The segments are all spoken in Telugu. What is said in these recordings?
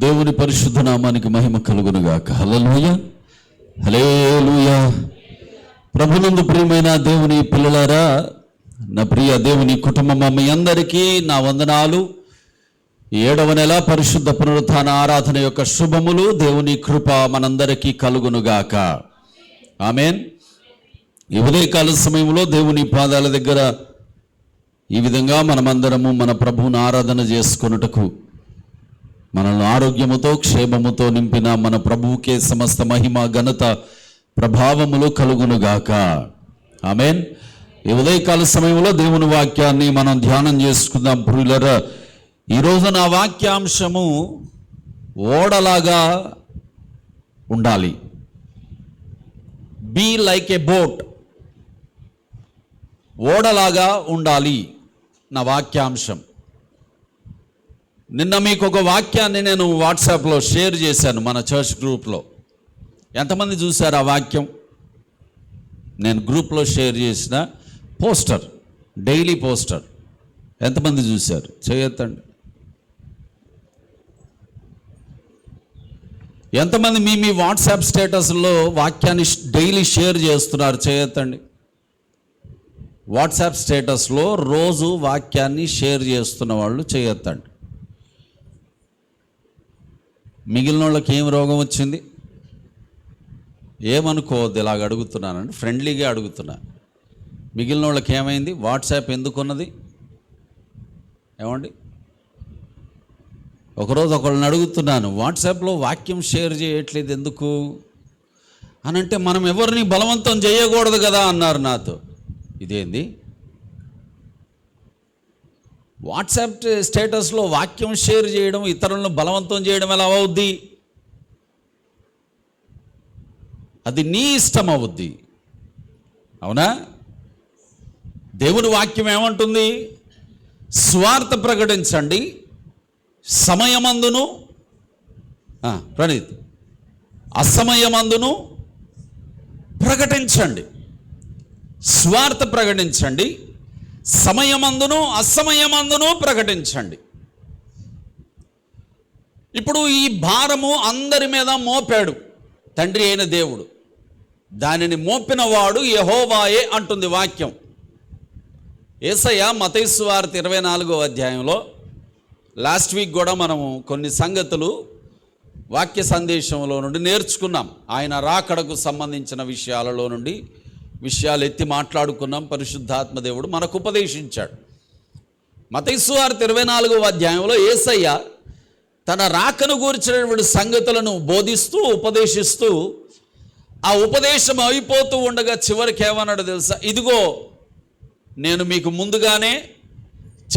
దేవుని పరిశుద్ధ నామానికి మహిమ కలుగునుగాక. హల్లెలూయా, హల్లెలూయా. ప్రభునందు ప్రియమైన దేవుని పిల్లలారా, నా ప్రియ దేవుని కుటుంబం, మీ అందరికీ నా వందనాలు. 7వ నెల పరిశుద్ధ పునరుత్థాన ఆరాధన యొక్క శుభములు, దేవుని కృప మనందరికీ కలుగునుగాక. ఆమేన్. ఈ ఉదయకాల సమయంలో దేవుని పాదాల దగ్గర ఈ విధంగా మనమందరము మన ప్రభువుని ఆరాధన చేసుకొనుటకు, మనల్ని ఆరోగ్యముతో క్షేమముతో నింపిన మన ప్రభువుకే సమస్త మహిమ ఘనత ప్రభావములు కలుగునుగాక. ఆమేన్. ఈ ఉదయకాల సమయంలో దేవుని వాక్యాన్ని మనం ధ్యానం చేసుకుందాం ప్రియులారా. ఈరోజు నా వాక్యాంశము ఓడలాగా ఉండాలి. Be like a boat. ఓడలాగా ఉండాలి నా వాక్యాంశం. నిన్న మీకు ఒక వాక్యాన్ని నేను వాట్సాప్లో షేర్ చేశాను, మన చర్చ్ గ్రూప్లో. ఎంతమంది చూశారు ఆ వాక్యం? నేను గ్రూప్లో షేర్ చేసిన పోస్టర్, డైలీ పోస్టర్. ఎంతమంది చూశారు? చేయొద్దండి. ఎంతమంది మీ వాట్సాప్ స్టేటస్లో వాక్యాన్ని డైలీ షేర్ చేస్తున్నారు? చేయొద్దండి. వాట్సాప్ స్టేటస్లో రోజు వాక్యాన్ని షేర్ చేస్తున్న వాళ్ళు చేయొద్దండి. మిగిలిన వాళ్ళకి ఏం రోగం వచ్చింది ఏమనుకోవద్దు, ఇలాగ అడుగుతున్నానండి, ఫ్రెండ్లీగా అడుగుతున్నా. మిగిలిన వాళ్ళకి ఏమైంది? వాట్సాప్ ఎందుకున్నది? ఏమండి, ఒకరోజు ఒకళ్ళని అడుగుతున్నాను, వాట్సాప్లో వాక్యం షేర్ చేయట్లేదు ఎందుకు అని అంటే, మనం ఎవరిని బలవంతం చేయకూడదు కదా అన్నారు నాతో. ఇదేంది? వాట్సాప్ స్టేటస్లో వాక్యం షేర్ చేయడం, ఇతరులను బలవంతం చేయడం ఎలా అవుద్ది? అది నీ ఇష్టం అవుద్ది, అవునా? దేవుని వాక్యం ఏమంటుంది? స్వార్థ ప్రకటించండి, సమయమందును ప్రణీత్ అసమయమందును ప్రకటించండి. స్వార్థ ప్రకటించండి, సమయమందును అసమయమందును ప్రకటించండి. ఇప్పుడు ఈ భారము అందరి మీద మోపాడు తండ్రి అయిన దేవుడు. దానిని మోపిన వాడు యెహోవాయే అంటుంది వాక్యం. యేసయ్య మత్తయి సువార్త 24వ అధ్యాయంలో లాస్ట్ వీక్ కూడా మనము కొన్ని సంగతులు వాక్య సందేశంలో నుండి నేర్చుకున్నాం. ఆయన రాకడకు సంబంధించిన విషయాలలో నుండి విషయాలు ఎత్తి మాట్లాడుకున్నాం. పరిశుద్ధాత్మ దేవుడు మనకు ఉపదేశించాడు. మత్తయి సువార్త 24వ అధ్యాయంలో యేసయ్య తన రాకను గురించినటువంటి సంగతులను బోధిస్తూ ఉపదేశిస్తూ, ఆ ఉపదేశం అయిపోతూ ఉండగా చివరికి ఏమన్నాడు తెలుసా? ఇదిగో నేను మీకు ముందుగానే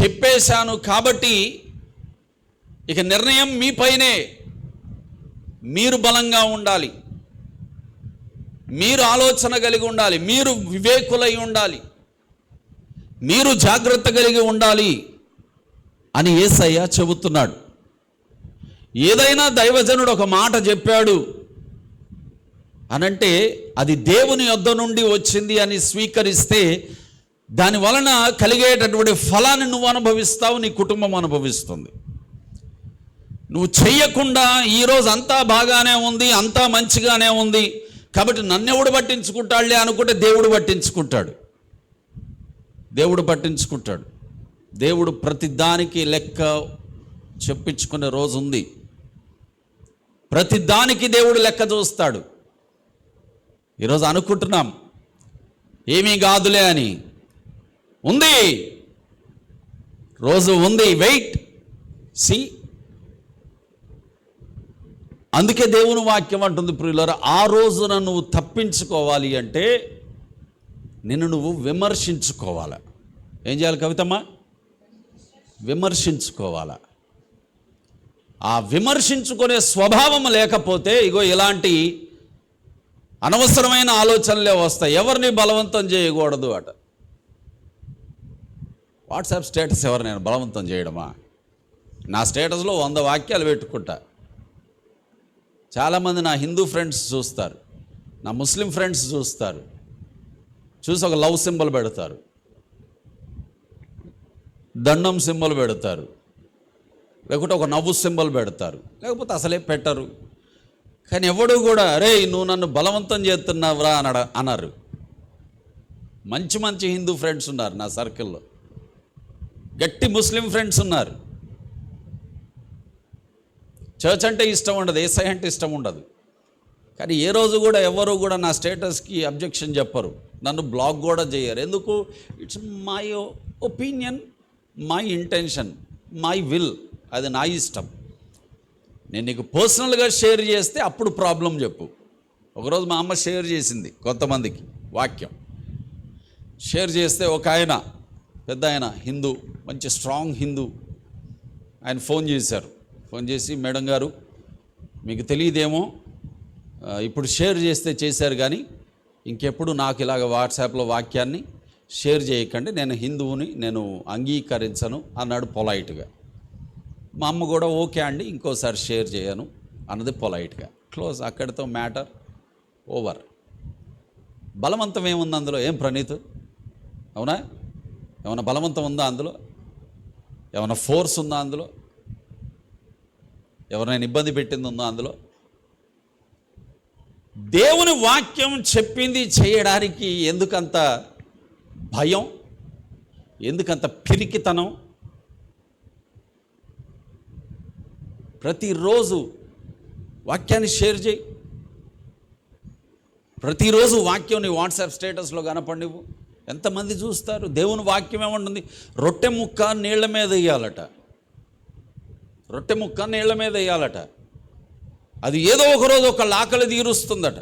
చెప్పేశాను, కాబట్టి ఇక నిర్ణయం మీపైనే. మీరు బలంగా ఉండాలి, మీరు ఆలోచన కలిగి ఉండాలి, మీరు వివేకులై ఉండాలి, మీరు జాగ్రత్త కలిగి ఉండాలి అని యేసయ్య చెబుతున్నాడు. ఏదైనా దైవజనుడు ఒక మాట చెప్పాడు అనంటే అది దేవుని యొద్ద నుండి వచ్చింది అని స్వీకరిస్తే దాని వలన కలిగేటటువంటి ఫలాన్ని నువ్వు అనుభవిస్తావు, నీ కుటుంబం అనుభవిస్తుంది. నువ్వు చెయ్యకుండా ఈరోజు అంతా బాగానే ఉంది, అంతా మంచిగానే ఉంది కాబట్టి నన్నెవడు పట్టించుకుంటాడులే అనుకుంటే దేవుడు పట్టించుకుంటాడు. దేవుడు పట్టించుకుంటాడు. దేవుడు ప్రతి దానికి లెక్క చెప్పించుకునే రోజు ఉంది. ప్రతి దానికి దేవుడు లెక్క చూస్తాడు. ఈరోజు అనుకుంటున్నాం ఏమీ కాదులే అని, ఉంది, రోజు ఉంది. Wait, see. అందుకే దేవుని వాక్యం అంటుంది ప్రియులారా, ఆ రోజున నువ్వు తప్పించుకోవాలి అంటే నిన్ను నువ్వు విమర్శించుకోవాలా. ఏం చేయాలి కవితమ్మ? విమర్శించుకోవాలా. ఆ విమర్శించుకునే స్వభావం లేకపోతే ఇగో ఇలాంటి అనవసరమైన ఆలోచనలే వస్తాయి. ఎవరిని బలవంతం చేయకూడదు అట. వాట్సాప్ స్టేటస్ ఎవరు నేను బలవంతం చేయడమా? నా స్టేటస్లో 100 వాక్యాలు పెట్టుకుంటా. చాలామంది నా హిందూ ఫ్రెండ్స్ చూస్తారు, నా ముస్లిం ఫ్రెండ్స్ చూస్తారు, చూసి ఒక లవ్ సింబల్ పెడతారు, దండం సింబల్ పెడతారు, లేకుంటే ఒక నవ్వు సింబల్ పెడతారు, లేకపోతే అసలే పెట్టరు. కానీ ఎవడు కూడా అరే నువ్వు నన్ను బలవంతం చేస్తున్నావురా అన్నారు. మంచి మంచి హిందూ ఫ్రెండ్స్ ఉన్నారు నా సర్కిల్లో, గట్టి ముస్లిం ఫ్రెండ్స్ ఉన్నారు. చర్చ్ అంటే ఇష్టం ఉండదు, ఏసై అంటే ఇష్టం ఉండదు. కానీ ఏ రోజు కూడా ఎవరు కూడా నా స్టేటస్కి అబ్జెక్షన్ చెప్పరు, నన్ను బ్లాక్ కూడా చేయరు. ఎందుకు? It's my opinion, my intention, my will, అది నా ఇష్టం. నేను నీకు పర్సనల్గా షేర్ చేస్తే అప్పుడు ప్రాబ్లం చెప్పు. ఒకరోజు మా అమ్మ షేర్ చేసింది కొంతమందికి వాక్యం. షేర్ చేస్తే ఒక ఆయన, పెద్ద ఆయన, హిందూ, మంచి స్ట్రాంగ్ హిందూ, ఆయన ఫోన్ చేశారు. ఫోన్ చేసి, మేడం గారు మీకు తెలియదేమో, ఇప్పుడు షేర్ చేస్తే చేశారు కానీ ఇంకెప్పుడు నాకు ఇలాగ వాట్సాప్లో వాక్యాన్ని షేర్ చేయకండి, నేను హిందువుని, నేను అంగీకరించను అన్నాడు పొలైట్గా. మా అమ్మ కూడా ఓకే అండి ఇంకోసారి షేర్ చేయను అన్నది పొలైట్గా. క్లోజ్, అక్కడితో మ్యాటర్ ఓవర్. బలవంతం ఏముంది అందులో? ఏం ప్రణీత్, అవునా? ఏమైనా బలవంతం ఉందా అందులో? ఏమైనా ఫోర్స్ ఉందా అందులో? ఎవరైనా ఇబ్బంది పెట్టింది ఉందా అందులో? దేవుని వాక్యం చెప్పింది చేయడానికి ఎందుకంత భయం, ఎందుకంత పిరికితనం? ప్రతిరోజు వాక్యాన్ని షేర్ చేయి, ప్రతిరోజు వాక్యం నీ వాట్సాప్ స్టేటస్లో కనపడివు. ఎంతమంది చూస్తారు? దేవుని వాక్యం ఏమంటుంది? రొట్టె ముక్క నీళ్ల మీద వేయాలట, రొట్టె ముక్క నీళ్ల మీద వేయాలట. అది ఏదో ఒకరోజు ఒకళ్ళ ఆకలి తీరుస్తుందట.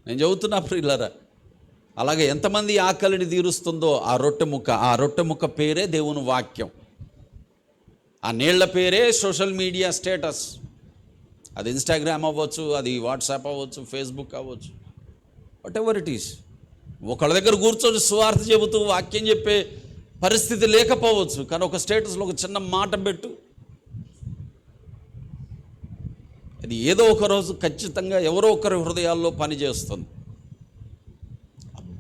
నేను చెబుతున్నా ప్రియులారా, అలాగే ఎంతమంది ఆకలిని తీరుస్తుందో ఆ రొట్టె ముక్క, ఆ రొట్టె ముక్క పేరే దేవుని వాక్యం. ఆ నీళ్ల పేరే సోషల్ మీడియా స్టేటస్. అది ఇన్స్టాగ్రామ్ అవ్వచ్చు, అది వాట్సాప్ అవ్వచ్చు, ఫేస్బుక్ అవ్వచ్చు, వాట్ ఎవర్ ఇట్ ఈస్. ఒకళ్ళ దగ్గర కూర్చొని సువార్త చెబుతూ వాక్యం చెప్పే పరిస్థితి లేకపోవచ్చు, కానీ ఒక స్టేటస్లో ఒక చిన్న మాట పెట్టు, అది ఏదో ఒక రోజు ఖచ్చితంగా ఎవరో ఒకరి హృదయాల్లో పనిచేస్తుంది.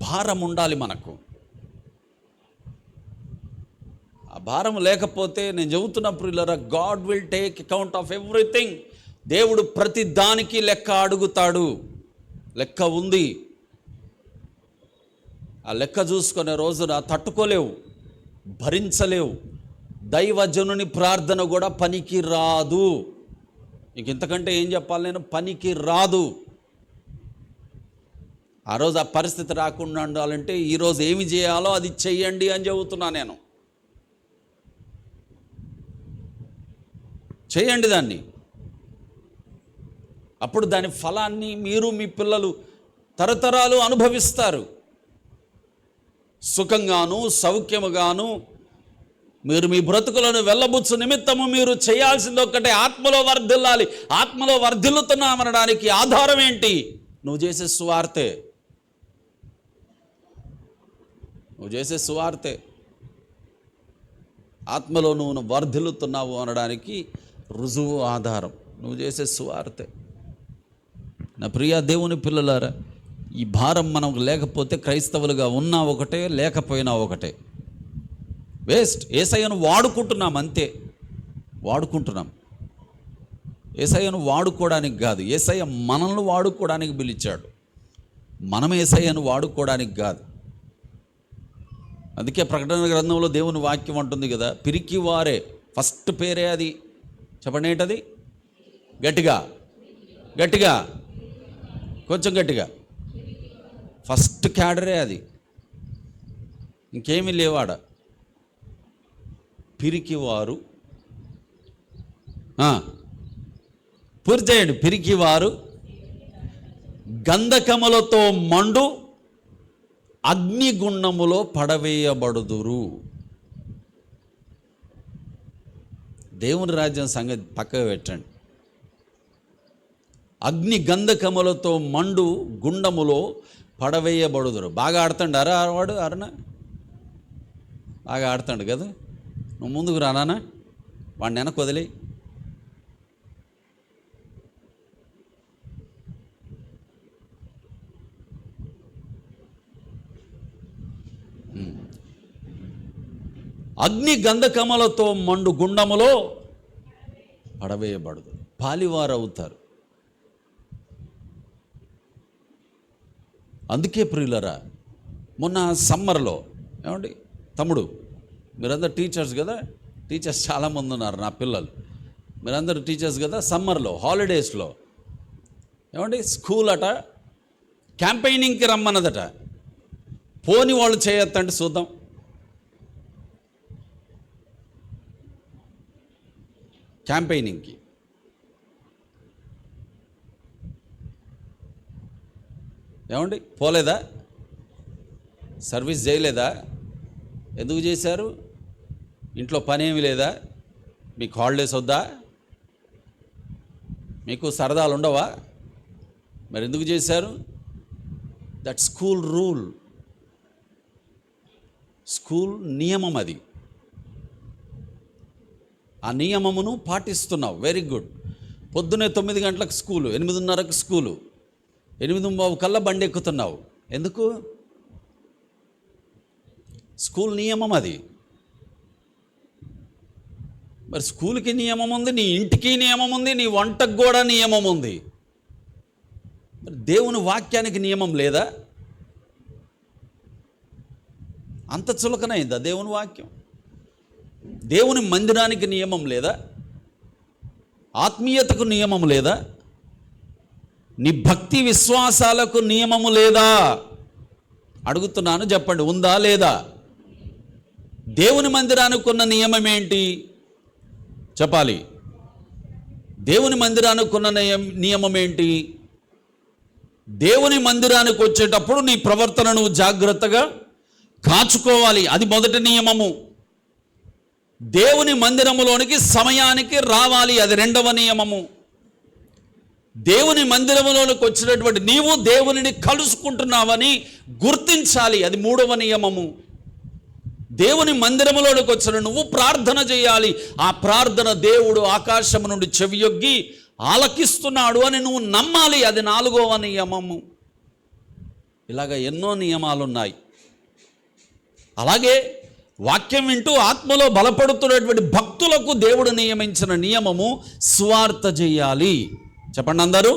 భారం ఉండాలి మనకు. ఆ భారం లేకపోతే, నేను చెబుతున్నప్పుడు God will take account of everything. దేవుడు ప్రతి దానికి లెక్క అడుగుతాడు. లెక్క ఉంది. ఆ లెక్క చూసుకునే రోజున తట్టుకోలేవు, భరించలేవు. దైవజనుని ప్రార్థన కూడా పనికి రాదు. ఇంక ఇంతకంటే ఏం చెప్పాలి నేను? పనికి రాదు. ఆ రోజు ఆ పరిస్థితి రాకుండా ఉండాలంటే ఈరోజు ఏమి చేయాలో అది చెయ్యండి అని చెబుతున్నా నేను. చేయండి దాన్ని, అప్పుడు దాని ఫలాన్ని మీరు మీ పిల్లలు తరతరాలు అనుభవిస్తారు. సుఖంగాను సౌఖ్యముగాను మీరు మీ బ్రతుకులను వెళ్ళబుచ్చు నిమిత్తము మీరు చేయాల్సింది ఒక్కటే, ఆత్మలో వర్ధిల్లాలి. ఆత్మలో వర్ధిల్లుతున్నామనడానికి ఆధారం ఏంటి? నువ్వు చేసే సువార్తే. నువ్వు చేసే సువార్తే. ఆత్మలో నువ్వు వర్ధిల్లుతున్నావు అనడానికి రుజువు, ఆధారం నువ్వు చేసే సువార్తే. నా ప్రియ దేవుని పిల్లలారా, ఈ భారం మనకు లేకపోతే క్రైస్తవులుగా ఉన్నా ఒకటే, లేకపోయినా ఒకటే, వేస్ట్. యేసయ్యను వాడుకుంటున్నాం అంతే, వాడుకుంటున్నాం. యేసయ్యను వాడుకోవడానికి కాదు, యేసయ్య మనల్ని వాడుకోవడానికి పిలిచాడు. మనం యేసయ్యను వాడుకోవడానికి కాదు. అందుకే ప్రకటన గ్రంథంలో దేవుని వాక్యం అంటుంది కదా, పిరికి వారే, ఫస్ట్ పేరే అది. చెప్పండి ఏంటది? గట్టిగా, గట్టిగా, కొంచెం గట్టిగా. ఫస్ట్ క్యాడరే అది, ఇంకేమీ లేవాడ. పిరికివారు, పూర్తి చేయండి. పిరికివారు గంధకములతో మండు అగ్నిగుండములో పడవేయబడుదురు. దేవుని రాజ్యం సంగతి పక్కకు పెట్టండి. అగ్ని గంధకములతో మండు గుండములో పడవేయబడుదురు. బాగా ఆడుతాడు వాడు, అరణ బాగా ఆడుతాడు కదా. నువ్వు ముందుకు రానా, వాడిని వెనక్కి వదిలే. అగ్ని గంధకములతో మండు గుండములో పడవేయబడదు, పాలివారు అవుతారు. అందుకే ప్రియులరా, మొన్న సమ్మర్లో ఏమండి తమ్ముడు, మీరందరూ టీచర్స్ కదా, టీచర్స్ చాలామంది ఉన్నారు నా పిల్లలు, మీరందరూ టీచర్స్ కదా. సమ్మర్లో హాలిడేస్లో ఏమండి స్కూల్ అట క్యాంపెయినింగ్కి రమ్మన్నదట. పోని వాళ్ళు చేయొద్దంటే చూద్దాం. క్యాంపెయినింగ్కి ఏమండి పోలేదా? సర్వీస్ చేయలేదా? ఎందుకు చేశారు? ఇంట్లో పని ఏమి లేదా? మీకు హాలిడేస్ వద్దా? మీకు సరదాలు ఉండవా? మరి ఎందుకు చేశారు? దట్ స్కూల్ రూల్, స్కూల్ నియమం అది. ఆ నియమమును పాటిస్తున్నావు, వెరీ గుడ్. పొద్దునే 9 గంటలకు స్కూలు, 8:30కు స్కూలు, 8:30 కల్లా బండి ఎక్కుతున్నావు. ఎందుకు? స్కూల్ నియమం అది. మరి స్కూల్కి నియమం ఉంది, నీ ఇంటికి నియమం ఉంది, నీ వంటకు కూడా నియమం ఉంది. మరి దేవుని వాక్యానికి నియమం లేదా? అంత చులకనైందా దేవుని వాక్యం? దేవుని మందిరానికి నియమం లేదా? ఆత్మీయతకు నియమం లేదా? నీ భక్తి విశ్వాసాలకు నియమము లేదా? అడుగుతున్నాను, చెప్పండి, ఉందా లేదా? దేవుని మందిరానికి ఉన్న నియమం ఏంటి చెప్పాలి? దేవుని మందిరానికి ఉన్న నియమం ఏంటి? దేవుని మందిరానికి వచ్చేటప్పుడు నీ ప్రవర్తనను జాగ్రత్తగా కాచుకోవాలి, అది మొదటి నియమము. దేవుని మందిరములోనికి సమయానికి రావాలి, అది రెండవ నియమము. దేవుని మందిరములోనికి వచ్చినటువంటి నీవు దేవునిని కలుసుకుంటున్నావని గుర్తించాలి, అది మూడవ నియమము. దేవుని మందిరములోనికి వచ్చిన నువ్వు ప్రార్థన చేయాలి, ఆ ప్రార్థన దేవుడు ఆకాశము నుండి చెవియొగ్గి ఆలకిస్తున్నాడు అని నువ్వు నమ్మాలి, అది నాలుగవ నియమము. ఇలాగ ఎన్నో నియమాలు ఉన్నాయి. అలాగే వాక్యం వింటూ ఆత్మలో బలపడుతున్నటువంటి భక్తులకు దేవుడు నియమించిన నియమము సువార్త చేయాలి. చెప్పండి అందరూ,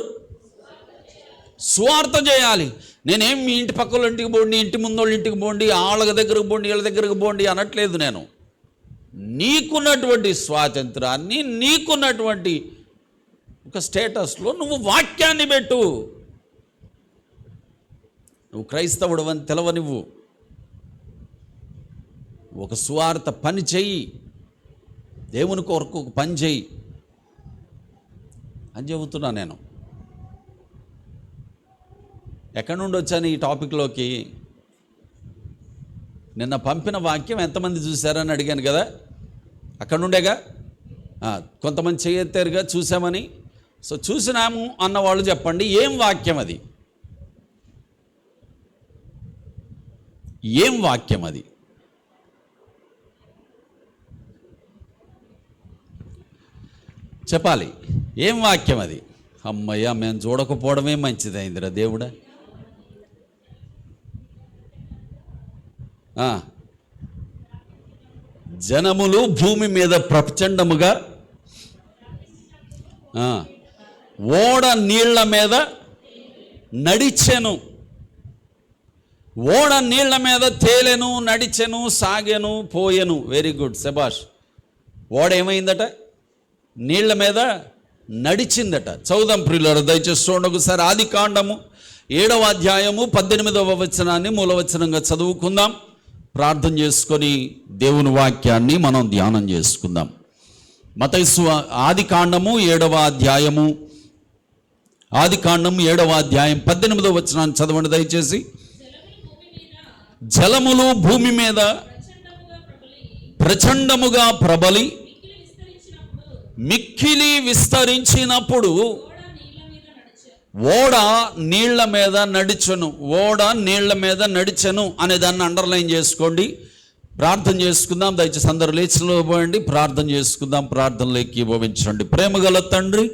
సువార్త చేయాలి. నేనేం మీ ఇంటి పక్కల ఇంటికి పోండి, ఇంటి ముందోళ్ళ ఇంటికి పోండి, వాళ్ళ దగ్గరకు పోండి, వీళ్ళ దగ్గరకు పోండి అనట్లేదు. నేను నీకున్నటువంటి స్వాతంత్రాన్ని, నీకున్నటువంటి ఒక స్టేటస్లో నువ్వు వాక్యాన్ని పెట్టు. నువ్వు క్రైస్తవుడు అని తెలవనివ్వు, ఒక సువార్త పని చెయ్యి, దేవుని కొరకు ఒక పని చెయ్యి అని చెబుతున్నా. నేను ఎక్కడి నుండి వచ్చాను ఈ టాపిక్లోకి? నిన్న పంపిన వాక్యం ఎంతమంది చూశారని అడిగాను కదా, అక్కడ నుండేగా. కొంతమంది చేయెత్తారుగా చూసామని. సో చూసినాము అన్నవాళ్ళు చెప్పండి, ఏం వాక్యం అది? ఏం వాక్యం అది? చెప్పాలి, ఏం వాక్యం అది? అమ్మయ్య, మేము చూడకపోవడమే మంచిదైందిరా దేవుడా. జనములు భూమి మీద ప్రచండముగా ఓడ నీళ్ల మీద నడిచెను. ఓడ నీళ్ల మీద తేలెను, నడిచెను, సాగెను, పోయెను. వెరీ గుడ్, శభాష్. ఓడ ఏమైందట? నీళ్ల మీద నడిచిందట. చదువుదాం ప్రియులారా, దయచేసి చూడండి ఒకసారి. ఆదికాండము 7వ అధ్యాయము 18వ వచనాన్ని మూలవచనంగా చదువుకుందాం. ప్రార్థన చేసుకొని దేవుని వాక్యాన్ని మనం ధ్యానం చేసుకుందాం. మత్తయి ఆదికాండము 7వ అధ్యాయము, ఆదికాండం 7వ అధ్యాయం 18వ వచనాన్ని చదవండి దయచేసి. జలములు భూమి మీద ప్రచండముగా ప్రబలి మిక్కిలి విస్తరించినప్పుడు ఓడ నీళ్ల మీద నడిచెను. ఓడ నీళ్ల మీద నడిచెను అనే దాన్ని అండర్లైన్ చేసుకోండి. ప్రార్థన చేసుకుందాం. దయచేసి అందరూ లేచిపోండి, ప్రార్థన చేసుకుందాం. ప్రార్థనలోకి ఏకీభవించండి. ప్రేమగల తండ్రి,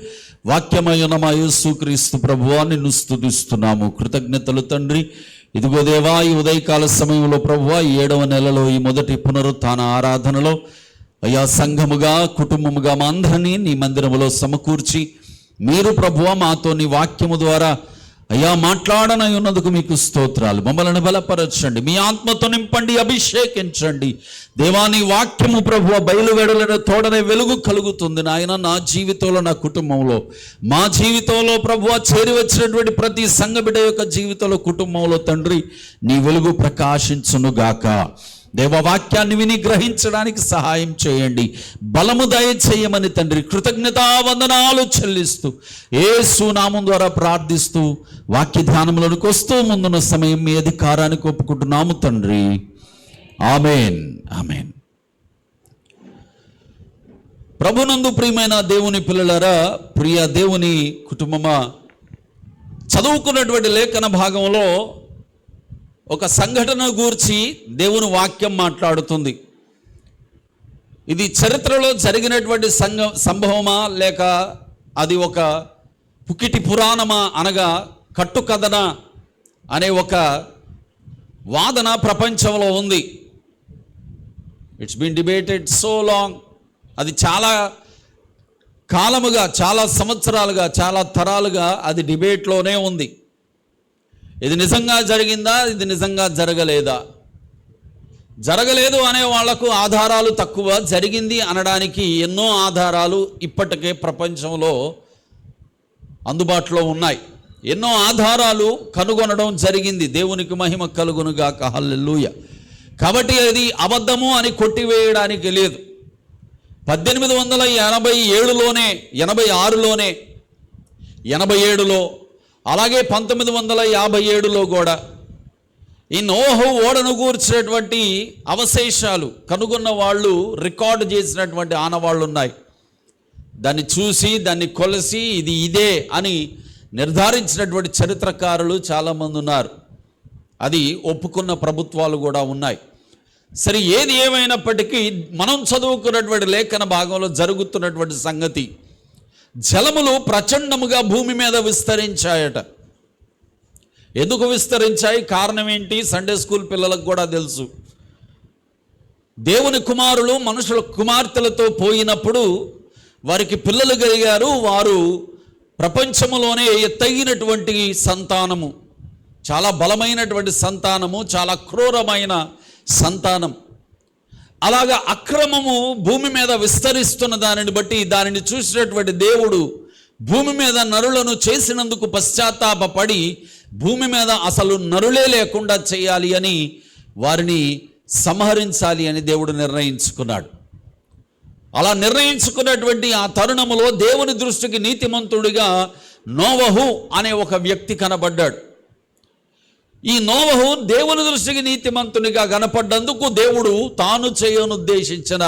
వాక్యమైన మా యేసుక్రీస్తు ప్రభువా నిన్ను స్తుతిస్తున్నాము. కృతజ్ఞతలు తండ్రి. ఇదిగో దేవా, ఈ ఉదయకాల సమయంలో ప్రభువా, 7వ నెలలో ఈ మొదటి పునరుత్థాన ఆరాధనలో అయ్యా సంఘముగా కుటుంబముగా మా అందరినీ నీ మందిరములో సమకూర్చి మీరు ప్రభువా మాతో నీ వాక్యము ద్వారా అయ్యా మాట్లాడనై ఉన్నందుకు మీకు స్తోత్రాలు. మమ్మల్ని బలపరచండి, మీ ఆత్మతో నింపండి, అభిషేకించండి. దేవా, నీ వాక్యము ప్రభువ బయలువెడలిన తోడనే వెలుగు కలుగుతుంది నాయన. నా జీవితంలో, నా కుటుంబంలో, మా జీవితంలో ప్రభువ చేరి వచ్చినటువంటి ప్రతి సంఘ బిడ్డ యొక్క జీవితంలో, కుటుంబంలో తండ్రి నీ వెలుగు ప్రకాశించునుగాక. దేవవాక్యాన్ని విని గ్రహించడానికి సహాయం చేయండి, బలము దయచేయమని తండ్రి కృతజ్ఞతావందనాలు చెల్లిస్తూ యేసు నామం ద్వారా ప్రార్థిస్తూ వాక్య ధ్యానంలోనికి వస్తూ ముందున్న సమయం మీ అధికారానికి ఒప్పుకుంటున్నాము తండ్రి. ఆమేన్, ఆమేన్. ప్రభునందు ప్రియమైన దేవుని పిల్లలారా, ప్రియ దేవుని కుటుంబమా, చదువుకున్నటువంటి లేఖన భాగంలో ఒక సంఘటన గూర్చి దేవుని వాక్యం మాట్లాడుతుంది. ఇది చరిత్రలో జరిగినటువంటి సంభవమా లేక అది ఒక పుకిటి పురాణమా అనగా కట్టుకథన అనే ఒక వాదన ప్రపంచంలో ఉంది. It's been debated so long. అది చాలా కాలముగా, చాలా సంవత్సరాలుగా, చాలా తరాలుగా అది డిబేట్లోనే ఉంది. ఇది నిజంగా జరిగిందా, ఇది నిజంగా జరగలేదా? జరగలేదు అనే వాళ్లకు ఆధారాలు తక్కువ, జరిగింది అనడానికి ఎన్నో ఆధారాలు ఇప్పటికే ప్రపంచంలో అందుబాటులో ఉన్నాయి. ఎన్నో ఆధారాలు కనుగొనడం జరిగింది. దేవునికి మహిమ కలుగునుగాక, హల్లెలూయా. కాబట్టి అది అబద్ధము అని కొట్టివేయడానికి లేదు. 1887లోనే, 86లోనే, 87లో, అలాగే 1957లో కూడా ఈ నోహు ఓడను గూర్చినటువంటి అవశేషాలు కనుగొన్న వాళ్ళు రికార్డు చేసినటువంటి ఆనవాళ్ళు ఉన్నాయి. దాన్ని చూసి, దాన్ని కొలిసి ఇది ఇదే అని నిర్ధారించినటువంటి చరిత్రకారులు చాలామంది ఉన్నారు. అది ఒప్పుకున్న ప్రభుత్వాలు కూడా ఉన్నాయి. సరే, ఏది ఏమైనప్పటికీ మనం చదువుకున్నటువంటి లేఖన భాగంలో జరుగుతున్నటువంటి సంగతి, జలములు ప్రచండముగా భూమి మీద విస్తరించాయట. ఎందుకు విస్తరించాయి, కారణం ఏంటి? సండే స్కూల్ పిల్లలకు కూడా తెలుసు. దేవుని కుమారులు మనుషుల కుమార్తెలతో పోయినప్పుడు వారికి పిల్లలు కలిగారు. వారు ప్రపంచంలోనే ఎత్తైనటువంటి సంతానము, చాలా బలమైనటువంటి సంతానము, చాలా క్రూరమైన సంతానం. అలాగా అక్రమము భూమి మీద విస్తరిస్తున్న దానిని బట్టి దానిని చూసినటువంటి దేవుడు భూమి మీద నరులను చేసినందుకు పశ్చాత్తాపపడి భూమి మీద అసలు నరులే లేకుండా చేయాలి అని, వారిని సంహరించాలి అని దేవుడు నిర్ణయించుకున్నాడు. అలా నిర్ణయించుకున్నటువంటి ఆ తరుణములో దేవుని దృష్టికి నీతిమంతుడిగా నోవహు అనే ఒక వ్యక్తి కనబడ్డాడు. ఈ నోవహు దేవుని దృష్టికి నీతిమంతునిగా కనపడ్డందుకు దేవుడు తాను చేయనుద్దేశించిన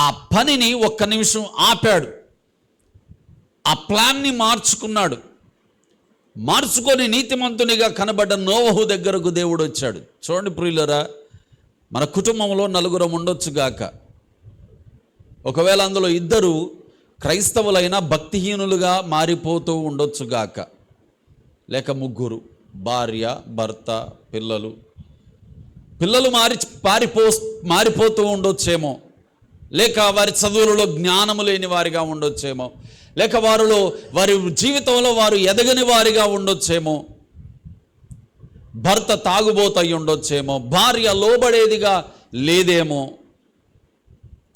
ఆ పనిని ఒక్క నిమిషం ఆపాడు. ఆ ప్లాన్ని మార్చుకున్నాడు. మార్చుకొని నీతిమంతునిగా కనబడ్డ నోవహు దగ్గరకు దేవుడు వచ్చాడు. చూడండి ప్రియులరా, మన కుటుంబంలో నలుగురం ఉండొచ్చుగాక. ఒకవేళ అందులో ఇద్దరు క్రైస్తవులైనా భక్తిహీనులుగా మారిపోతూ ఉండొచ్చుగాక. లేక ముగ్గురు, భార్య, భర్త, పిల్లలు మారిపోతూ ఉండొచ్చేమో. లేక వారి చదువులలో జ్ఞానము లేని వారిగా ఉండొచ్చేమో. లేక వారి జీవితంలో వారు ఎదగని వారిగా ఉండొచ్చేమో. భర్త తాగుబోతై ఉండొచ్చేమో. భార్య లోబడేదిగా లేదేమో.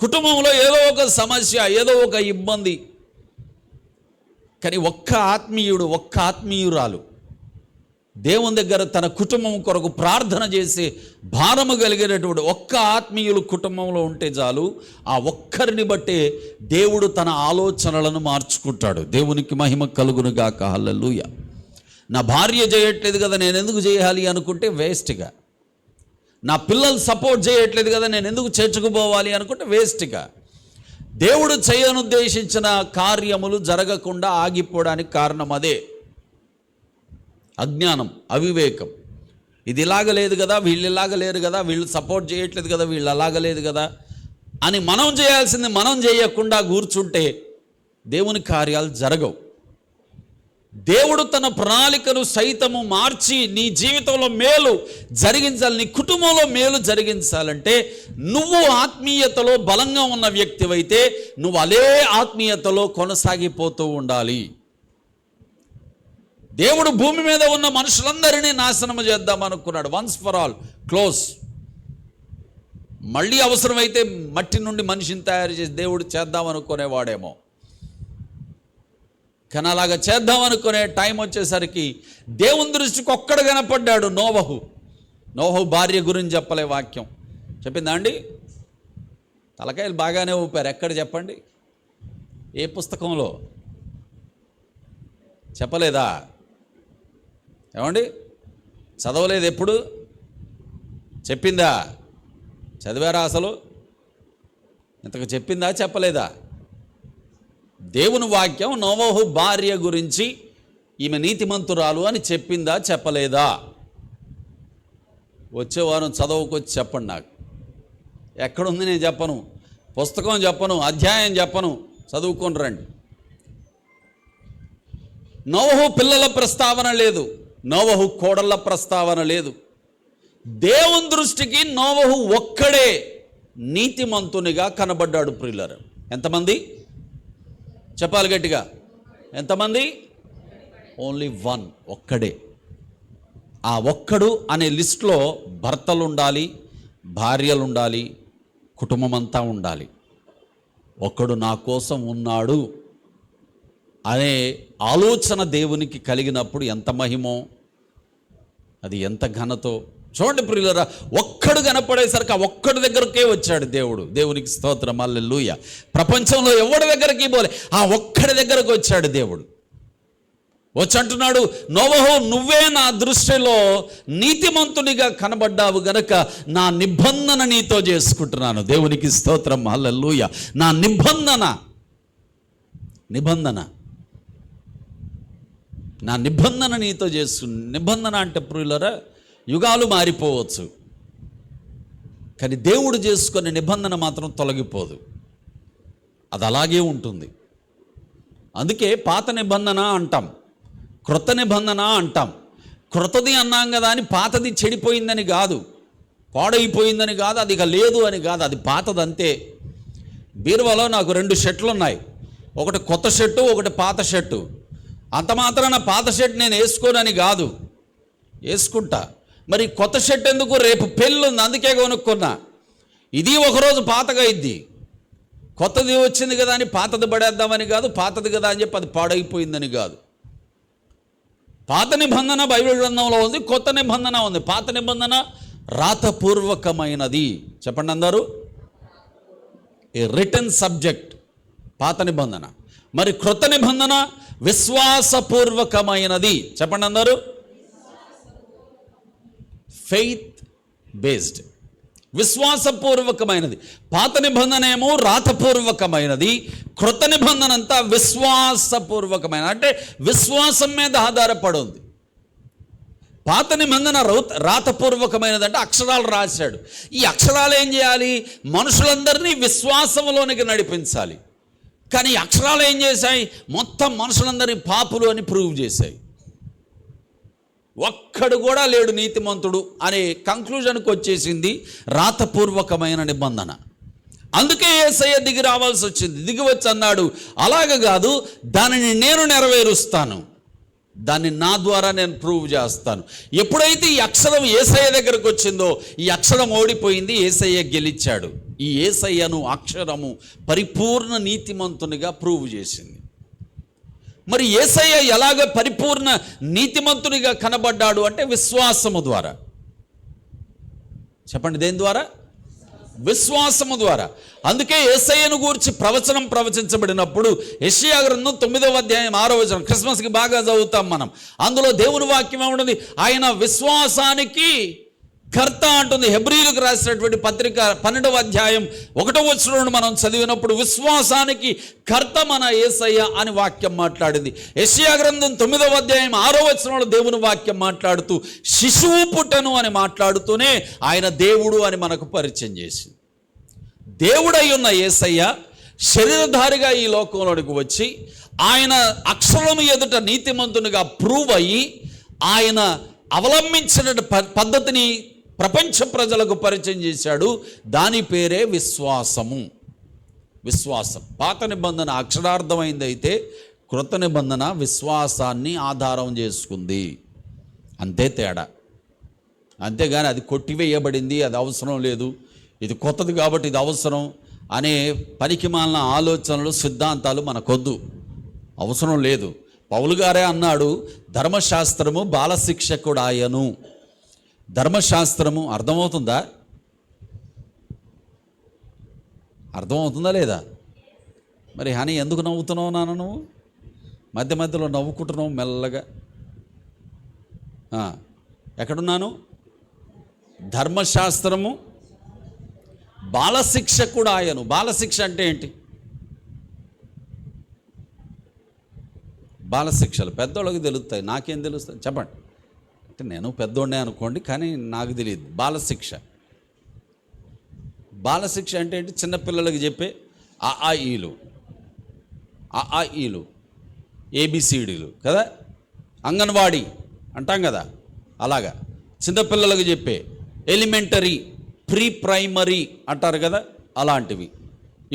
కుటుంబంలో ఏదో ఒక సమస్య, ఏదో ఒక ఇబ్బంది. కానీ ఒక్క ఆత్మీయురాలు దేవుని దగ్గర తన కుటుంబం కొరకు ప్రార్థన చేసే భారము కలిగేటటువంటి ఒక్క ఆత్మీయులు కుటుంబంలో ఉంటే చాలు. ఆ ఒక్కరిని బట్టే దేవుడు తన ఆలోచనలను మార్చుకుంటాడు. దేవునికి మహిమ కలుగునుగాక, హల్లెలూయా. నా భార్య చేయట్లేదు కదా, నేను ఎందుకు చేయాలి అనుకుంటే వేస్ట్గా. నా పిల్లలు సపోర్ట్ చేయట్లేదు కదా, నేను ఎందుకు చేర్చుకుపోవాలి అనుకుంటే వేస్ట్గా. దేవుడు చేయనుద్దేశించిన కార్యములు జరగకుండా ఆగిపోవడానికి కారణం అదే. అజ్ఞానం, అవివేకం. ఇది ఇలాగలేదు కదా, వీళ్ళు ఇలాగలేరు కదా, వీళ్ళు సపోర్ట్ చేయట్లేదు కదా, వీళ్ళు అలాగలేదు కదా అని మనం చేయాల్సింది మనం చేయకుండా కూర్చుంటే దేవుని కార్యాలు జరగవు. దేవుడు తన ప్రణాళికను సైతము మార్చి నీ జీవితంలో మేలు జరిగించాలి, నీ కుటుంబంలో మేలు జరిగించాలంటే నువ్వు ఆత్మీయతలో బలంగా ఉన్న వ్యక్తివైతే నువ్వు అదే ఆత్మీయతలో కొనసాగిపోతూ ఉండాలి. దేవుడు భూమి మీద ఉన్న మనుషులందరినీ నాశనం చేద్దాం అనుకున్నాడు. Once for all close. మళ్ళీ అవసరమైతే మట్టి నుండి మనిషిని తయారు చేసి దేవుడు చేద్దాం అనుకునేవాడేమో, కానీ అలాగా చేద్దాం అనుకునే టైం వచ్చేసరికి దేవుని దృష్టికి ఒక్కడు కనపడ్డాడు, నోవహు. నోవహు భార్య గురించి చెప్పలే వాక్యం, చెప్పిందా అండి? తలకాయలు బాగానే ఊపారు. ఎక్కడ చెప్పండి, ఏ పుస్తకంలో చెప్పలేదా? ఏమండి, చదవలేదు ఎప్పుడు? చెప్పిందా? చదివారా అసలు? ఇంతకు చెప్పిందా చెప్పలేదా? దేవుని వాక్యం నోవహు భార్య గురించి ఈమె నీతిమంతురాలు అని చెప్పిందా చెప్పలేదా? వచ్చే వారం చదవకొచ్చి చెప్పండి నాకు. ఎక్కడుంది నేను చెప్పను, పుస్తకం చెప్పను, అధ్యాయం చెప్పను, చదువుకొని రండి. నోవహు పిల్లల ప్రస్తావన లేదు, నోవహు కోడళ్ళ ప్రస్తావన లేదు. దేవుని దృష్టికి నోవహు ఒక్కడే నీతిమంతునిగా కనబడ్డాడు. ప్రియులారా, ఎంతమంది చెప్పాలి గట్టిగా? ఎంతమంది? ఓన్లీ వన్, ఒక్కడే. ఆ ఒక్కడు అనే లిస్టులో భర్తలు ఉండాలి, భార్యలు ఉండాలి, కుటుంబం అంతా ఉండాలి. ఒక్కడు నా కోసం ఉన్నాడు అనే ఆలోచన దేవునికి కలిగినప్పుడు ఎంత మహిమో, అది ఎంత ఘనతో. చూడండి ప్రియులారా, ఒక్కడు కనపడేసరికి ఆ ఒక్కడి దగ్గరకే వచ్చాడు దేవుడు. దేవునికి స్తోత్రం, హల్లెలూయా. ప్రపంచంలో ఎవడి దగ్గరికి పోలే, ఆ ఒక్కడి దగ్గరకు వచ్చాడు దేవుడు. వచ్చి అంటున్నాడు, నోవహు నువ్వే నా దృష్టిలో నీతిమంతునిగా కనబడ్డావు గనక నా నిబంధన నీతో చేసుకుంటున్నాను. దేవునికి స్తోత్రం, హల్లెలూయా. నా నిబంధన నా నిబంధన నీతో నిబంధన అంటే ప్రియులారా, యుగాలు మారిపోవచ్చు, కానీ దేవుడు చేసుకునే నిబంధన మాత్రం తొలగిపోదు, అది అలాగే ఉంటుంది. అందుకే పాత నిబంధన అంటాం, క్రొత్త నిబంధన అంటాం. క్రొత్తది అన్నాం కదా అని పాతది చెడిపోయిందని కాదు, పాడైపోయిందని కాదు, అది ఇక లేదు అని కాదు, అది పాతది అంతే. బీరువాలో నాకు 2 షర్ట్లు ఉన్నాయి, ఒకటి కొత్త షర్టు, ఒకటి పాత షర్టు. అంత మాత్రాన పాత షర్ట్ నేను వేసుకోనని కాదు, వేసుకుంటా. మరి కొత్త షర్ట్ ఎందుకు? రేపు పెళ్ళి ఉంది అందుకే కొనుక్కున్నా. ఇది ఒకరోజు పాతగా ఇద్ది, కొత్తది వచ్చింది కదా అని పాతది పడేద్దామని కాదు, పాతది కదా అని చెప్పి అది పాడైపోయిందని కాదు. పాత నిబంధన బైబిల్ గ్రంథంలో ఉంది, కొత్త నిబంధన ఉంది. పాత నిబంధన రాతపూర్వకమైనది, చెప్పండి అందరూ, ఏ రిటన్ సబ్జెక్ట్ పాత నిబంధన. మరి క్రొత్త నిబంధన విశ్వాసపూర్వకమైనది, చెప్పండి అందరూ, ఫెయిత్ బేస్డ్, విశ్వాసపూర్వకమైనది. పాత నిబంధన ఏమో రాతపూర్వకమైనది, క్రొత్త నిబంధన అంతా విశ్వాసపూర్వకమైన, అంటే విశ్వాసం మీద ఆధారపడి ఉంది. పాత నిబంధన రాతపూర్వకమైనది అంటే అక్షరాలు రాశాడు. ఈ అక్షరాలు ఏం చేయాలి? మనుషులందరినీ విశ్వాసంలోనికి నడిపించాలి. కానీ అక్షరాలు ఏం చేశాయి? మొత్తం మనుషులందరినీ పాపులు అని ప్రూవ్ చేశాయి. ఒక్కడు కూడా లేడు నీతిమంతుడు అనే కంక్లూజన్కి వచ్చేసింది రాతపూర్వకమైన నిబంధన. అందుకే యేసయ్య దిగి రావాల్సి వచ్చింది. దిగి వచ్చి అన్నాడు, అలాగ కాదు, దానిని నేను నెరవేరుస్తాను, దాన్ని నా ద్వారా నేను ప్రూవ్ చేస్తాను. ఎప్పుడైతే ఈ అక్షరం యేసయ్య దగ్గరకు వచ్చిందో ఈ అక్షరం ఓడిపోయింది, యేసయ్య గెలిచాడు. ఈ యేసయ్యను అక్షరము పరిపూర్ణ నీతిమంతునిగా ప్రూవ్ చేసింది. మరి యేసయ్య ఎలాగ పరిపూర్ణ నీతిమంతునిగా కనబడ్డాడు అంటే విశ్వాసము ద్వారా. చెప్పండి, దేని ద్వారా? విశ్వాసము ద్వారా. అందుకే యేసయ్యను గూర్చి ప్రవచనం ప్రవచించబడినప్పుడు యెషయా గ్రంథం 9వ అధ్యాయం 6వ వచనం, క్రిస్మస్కి బాగా చదువుతాం మనం. అందులో దేవుని వాక్యం ఏముంటుంది? ఆయన విశ్వాసానికి కర్త అంటుంది. హెబ్రీలకు రాసినటువంటి పత్రిక 12వ అధ్యాయం 1వ వచనం మనం చదివినప్పుడు విశ్వాసానికి కర్త మన యేసయ్య అని వాక్యం మాట్లాడింది. యెషయా గ్రంథం 9వ అధ్యాయం 6వ వచనంలో దేవుని వాక్యం మాట్లాడుతూ శిశువు పుట్టెను అని మాట్లాడుతూనే ఆయన దేవుడు అని మనకు పరిచయం చేసింది. దేవుడై ఉన్న యేసయ్య శరీరధారిగా ఈ లోకంలోనికి వచ్చి ఆయన అక్షరం ఎదుట నీతిమంతునిగా ప్రూవ్ అయ్యి ఆయన అవలంబించిన పద్ధతిని ప్రపంచ ప్రజలకు పరిచయం చేశాడు. దాని పేరే విశ్వాసము. విశ్వాసం పాత నిబంధన అక్షరార్థమైంది అయితే క్రొత్త నిబంధన విశ్వాసాన్ని ఆధారం చేసుకుంది. అంతే తేడా. అంతేగాని అది కొట్టివేయబడింది, అది అవసరం లేదు, ఇది కొత్తది కాబట్టి ఇది అవసరం అనే పనికిమాలిన ఆలోచనలు సిద్ధాంతాలు మనకొద్దు, అవసరం లేదు. పౌలు గారే అన్నాడు, ధర్మశాస్త్రము బాలశిక్షకుడు ఆయను. ధర్మశాస్త్రము అర్థమవుతుందా? అర్థమవుతుందా లేదా? మరి హనీ ఎందుకు నవ్వుతున్నావు నాన్న? నువ్వు మధ్య మధ్యలో నవ్వుకుంటున్నావు మెల్లగా. ఎక్కడున్నాను? ధర్మశాస్త్రము బాలశిక్షకుడు ఆయను. బాలశిక్ష అంటే ఏంటి? బాలశిక్షలు పెద్దోళ్ళకి తెలుస్తాయి, నాకేం తెలుస్తాయి చెప్పండి. అంటే నేను పెద్దోడినే అనుకోండి, కానీ నాకు తెలియదు. బాలశిక్ష బాలశిక్ష అంటే ఏంటి? చిన్నపిల్లలకి చెప్పే ఆఈలు, ఆఈలు, ఏబిసిడీలు కదా, అంగన్వాడీ అంటాం కదా, అలాగా చిన్నపిల్లలకు చెప్పే ఎలిమెంటరీ, ప్రీ ప్రైమరీ అంటారు కదా, అలాంటివి.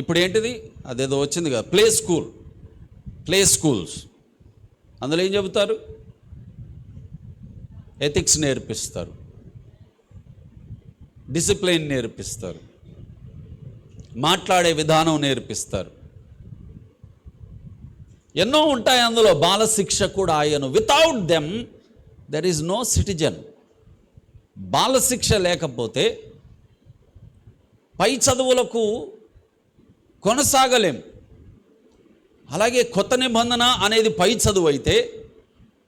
ఇప్పుడు ఏంటిది? అదేదో వచ్చింది కదా, ప్లే స్కూల్స్. అందులో ఏం చెబుతారు? ఎథిక్స్ నేర్పిస్తారు, డిసిప్లిన్ నేర్పిస్తారు, మాట్లాడే విధానం నేర్పిస్తారు, ఎన్నో ఉంటాయి అందులో. బాలశిక్షకుడు ఆయను. Without them there is no citizen. Balasiksha లేకపోతే పై చదువులకు కొనసాగలేం. అలాగే కొత్త నిబంధన అనేది పై చదువు అయితే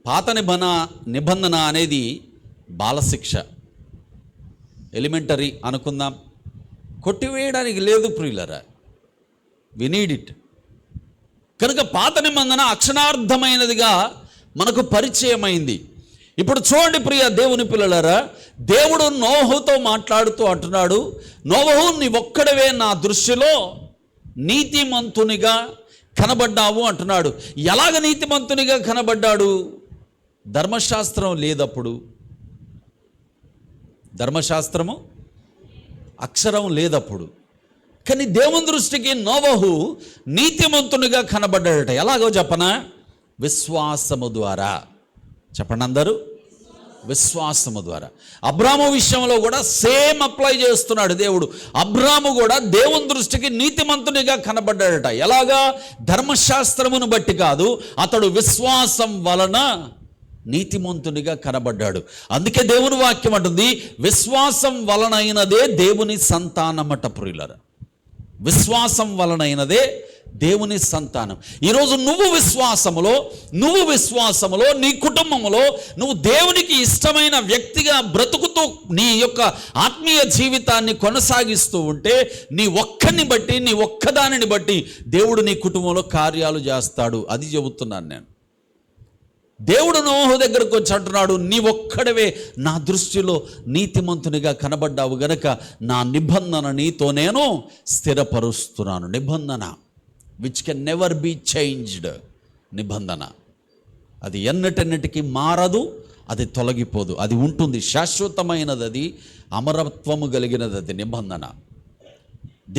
పాత నిబంధన అనేది బాలశిక్ష, ఎలిమెంటరీ అనుకుందాం. కొట్టివేయడానికి లేదు ప్రియులరా, వి నీడ్ ఇట్. కనుక పాత నిబంధన అక్షరార్థమైనదిగా మనకు పరిచయమైంది. ఇప్పుడు చూడండి ప్రియ దేవుని పిల్లలారా, దేవుడు నోవహుతో మాట్లాడుతూ అంటున్నాడు, నోవహు నీవొక్కడవే నా దృష్టిలో నీతిమంతునిగా కనబడ్డావు అంటున్నాడు. ఎలాగ నీతిమంతునిగా కనబడ్డాడు? ధర్మశాస్త్రం లేదప్పుడు, ధర్మశాస్త్రము అక్షరం లేదప్పుడు. కానీ దేవుని దృష్టికి నోవహు నీతిమంతునిగా కనబడ్డాడట. ఎలాగో చెప్పనా? విశ్వాసము ద్వారా. చెప్పండి అందరూ, విశ్వాసము ద్వారా. అబ్రాము విషయంలో కూడా సేమ్ అప్లై చేస్తున్నాడు దేవుడు. అబ్రాము కూడా దేవుని దృష్టికి నీతిమంతునిగా కనబడ్డాడట. ఎలాగా? ధర్మశాస్త్రమును బట్టి కాదు, అతడు విశ్వాసం వలన నీతిమంతునిగా కనబడ్డాడు. అందుకే దేవుని వాక్యం అంటుంది, విశ్వాసం వలనైనదే దేవుని సంతానమట ప్రియులారా. విశ్వాసం వలనైనదే దేవుని సంతానం. ఈరోజు నువ్వు విశ్వాసములో నీ కుటుంబంలో నువ్వు దేవునికి ఇష్టమైన వ్యక్తిగా బ్రతుకుతూ నీ యొక్క ఆత్మీయ జీవితాన్ని కొనసాగిస్తూ ఉంటే నీ ఒక్కని బట్టి, నీ ఒక్కదానిని బట్టి దేవుడు నీ కుటుంబంలో కార్యాలు చేస్తాడు. అది చెబుతున్నాను నేను. దేవుడు నోవహు దగ్గరకు వచ్చి అంటున్నాడు, నీ ఒక్కడవే నా దృష్టిలో నీతిమంతునిగా కనబడ్డావు గనక నా నిబంధన నీతో నేను స్థిరపరుస్తున్నాను. నిబంధన which can never be changed. నిబంధన అది ఎన్నటెన్నటికీ మారదు, అది తొలగిపోదు, అది ఉంటుంది, శాశ్వతమైనది, అది అమరత్వము కలిగినది, అది నిబంధన.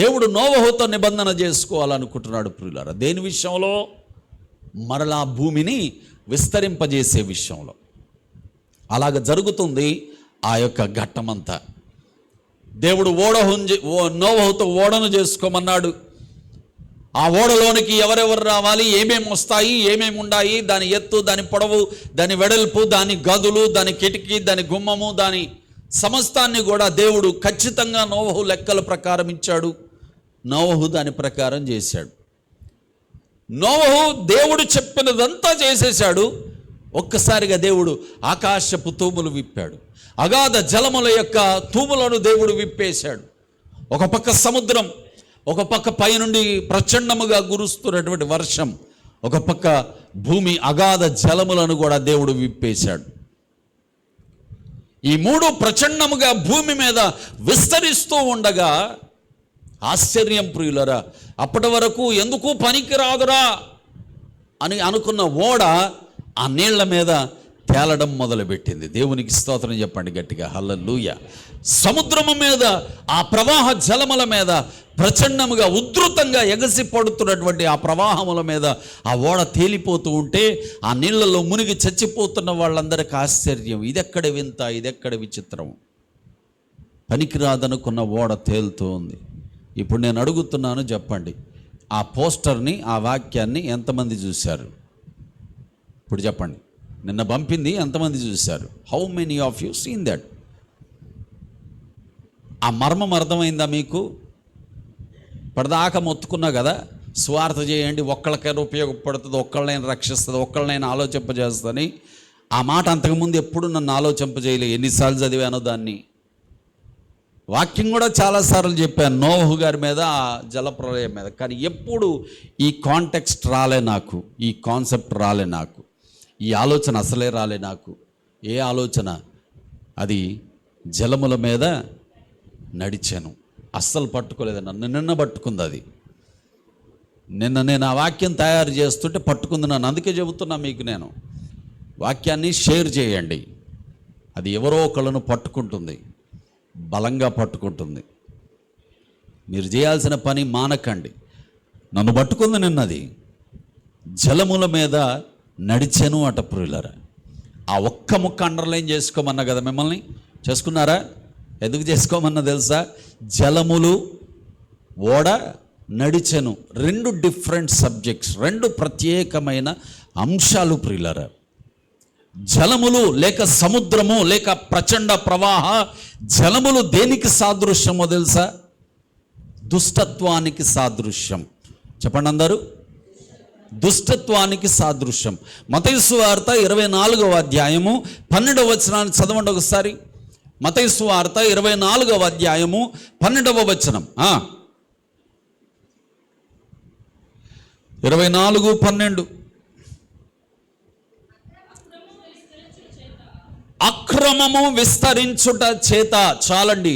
దేవుడు నోవహుతో నిబంధన చేసుకోవాలనుకుంటున్నాడు ప్రియులారా. దేని విషయంలో? మరలా భూమిని విస్తరింపజేసే విషయంలో. అలాగ జరుగుతుంది ఆ యొక్క ఘట్టమంతా. దేవుడు నోవహుతో ఓడను చేసుకోమన్నాడు. ఆ ఓడలోనికి ఎవరెవరు రావాలి, ఏమేమి వస్తాయి, ఏమేమి ఉన్నాయి, దాని ఎత్తు, దాని పొడవు, దాని వెడల్పు, దాని గదులు, దాని కిటికీ, దాని గుమ్మము, దాని సమస్తాన్ని కూడా దేవుడు ఖచ్చితంగా నోవహు లెక్కల ప్రకారం ఇచ్చాడు. నోవహు దాని ప్రకారం చేశాడు. నోవహు దేవుడు చెప్పినదంతా చేసేశాడు. ఒక్కసారిగా దేవుడు ఆకాశపు తూములు విప్పాడు. అగాధ జలముల యొక్క తూములను దేవుడు విప్పేశాడు. ఒక పక్క సముద్రం, ఒక పక్క పైనుండి ప్రచండముగా కురుస్తున్నటువంటి వర్షం, ఒక పక్క భూమి అగాధ జలములను కూడా దేవుడు విప్పేశాడు. ఈ మూడు ప్రచండముగా భూమి మీద విస్తరిస్తూ ఉండగా ఆశ్చర్యం ప్రియులరా, అప్పటి వరకు ఎందుకు పనికి రాదురా, అని అనుకున్న ఓడ ఆ నీళ్ల మీద తేలడం మొదలుపెట్టింది. దేవునికి స్తోత్రం చెప్పండి గట్టిగా, హల్లెలూయా. సముద్రము మీద, ఆ ప్రవాహ జలముల మీద ప్రచండముగా ఉధృతంగా ఎగసి పడుతున్నటువంటి ఆ ప్రవాహముల మీద ఆ ఓడ తేలిపోతూ ఉంటే ఆ నీళ్లలో మునిగి చచ్చిపోతున్న వాళ్ళందరికీ ఆశ్చర్యం. ఇదెక్కడ వింత, ఇదెక్కడ విచిత్రం. పనికిరాదనుకున్న ఓడ తేలుతూ ఉంది. ఇప్పుడు నేను అడుగుతున్నాను, చెప్పండి, ఆ పోస్టర్ని, ఆ వాక్యాన్ని ఎంతమంది చూశారు? ఇప్పుడు చెప్పండి, నిన్న పంపింది ఎంతమంది చూశారు? How many of you seen that? ఆ మర్మం అర్థమైందా మీకు? పడదాకా మొత్తుకున్నా కదా, స్వార్థ చేయండి, ఒక్కళ్ళకైనా ఉపయోగపడుతుంది, ఒక్కళ్ళనైనా రక్షిస్తుంది, ఒక్కళ్ళనైనా ఆలోచింపజేస్తుందని. ఆ మాట అంతకుముందు ఎప్పుడు నన్ను ఆలోచింపజేయలే. ఎన్నిసార్లు చదివానో దాన్ని. వాక్యం కూడా చాలాసార్లు చెప్పాను నోహు గారి మీద, ఆ జలప్రలయం మీద. కానీ ఎప్పుడు ఈ కాంటెక్స్ట్ రాలే నాకు, ఈ కాన్సెప్ట్ రాలే నాకు, ఈ ఆలోచన అసలే రాలే నాకు. ఏ ఆలోచన? అది జలముల మీద నడిచాను. అస్సలు పట్టుకోలేదు నన్ను. నిన్న పట్టుకుంది అది. నిన్న నేను ఆ వాక్యం తయారు చేస్తుంటే పట్టుకుంది నన్ను. అందుకే చెబుతున్నా మీకు, నేను వాక్యాన్ని షేర్ చేయండి. అది ఎవరో ఒకళ్ళను పట్టుకుంటుంది, బలంగా పట్టుకుంటుంది. మీరు చేయాల్సిన పని మానకండి. నన్ను పట్టుకుంది నిన్నది. జలముల మీద నడిచెను అట ప్రియులారా. ఆ ఒక్క ముక్క అండర్లైన్ చేసుకోమన్నా కదా మిమ్మల్ని. చేసుకున్నారా? ఎందుకు చేసుకోమన్నా తెలుసా? జలములు, ఓడ, నడిచెను. రెండు డిఫరెంట్ సబ్జెక్ట్స్, రెండు ప్రత్యేకమైన అంశాలు ప్రియులారా. జలములు లేక సముద్రము లేక ప్రచండ ప్రవాహ జలములు దేనికి సాదృశ్యమో తెలుసా? దుష్టత్వానికి సాదృశ్యం. చెప్పండి అందరూ. దుష్టత్వానికి సాదృశ్యం. మత్తయి సువార్త 24వ అధ్యాయము 12వ వచనాన్ని చదవండి ఒకసారి. మత్తయి సువార్త 24వ అధ్యాయము 12వ వచనం. 24:12. అక్రమము విస్తరించుట చేత. చాలండి.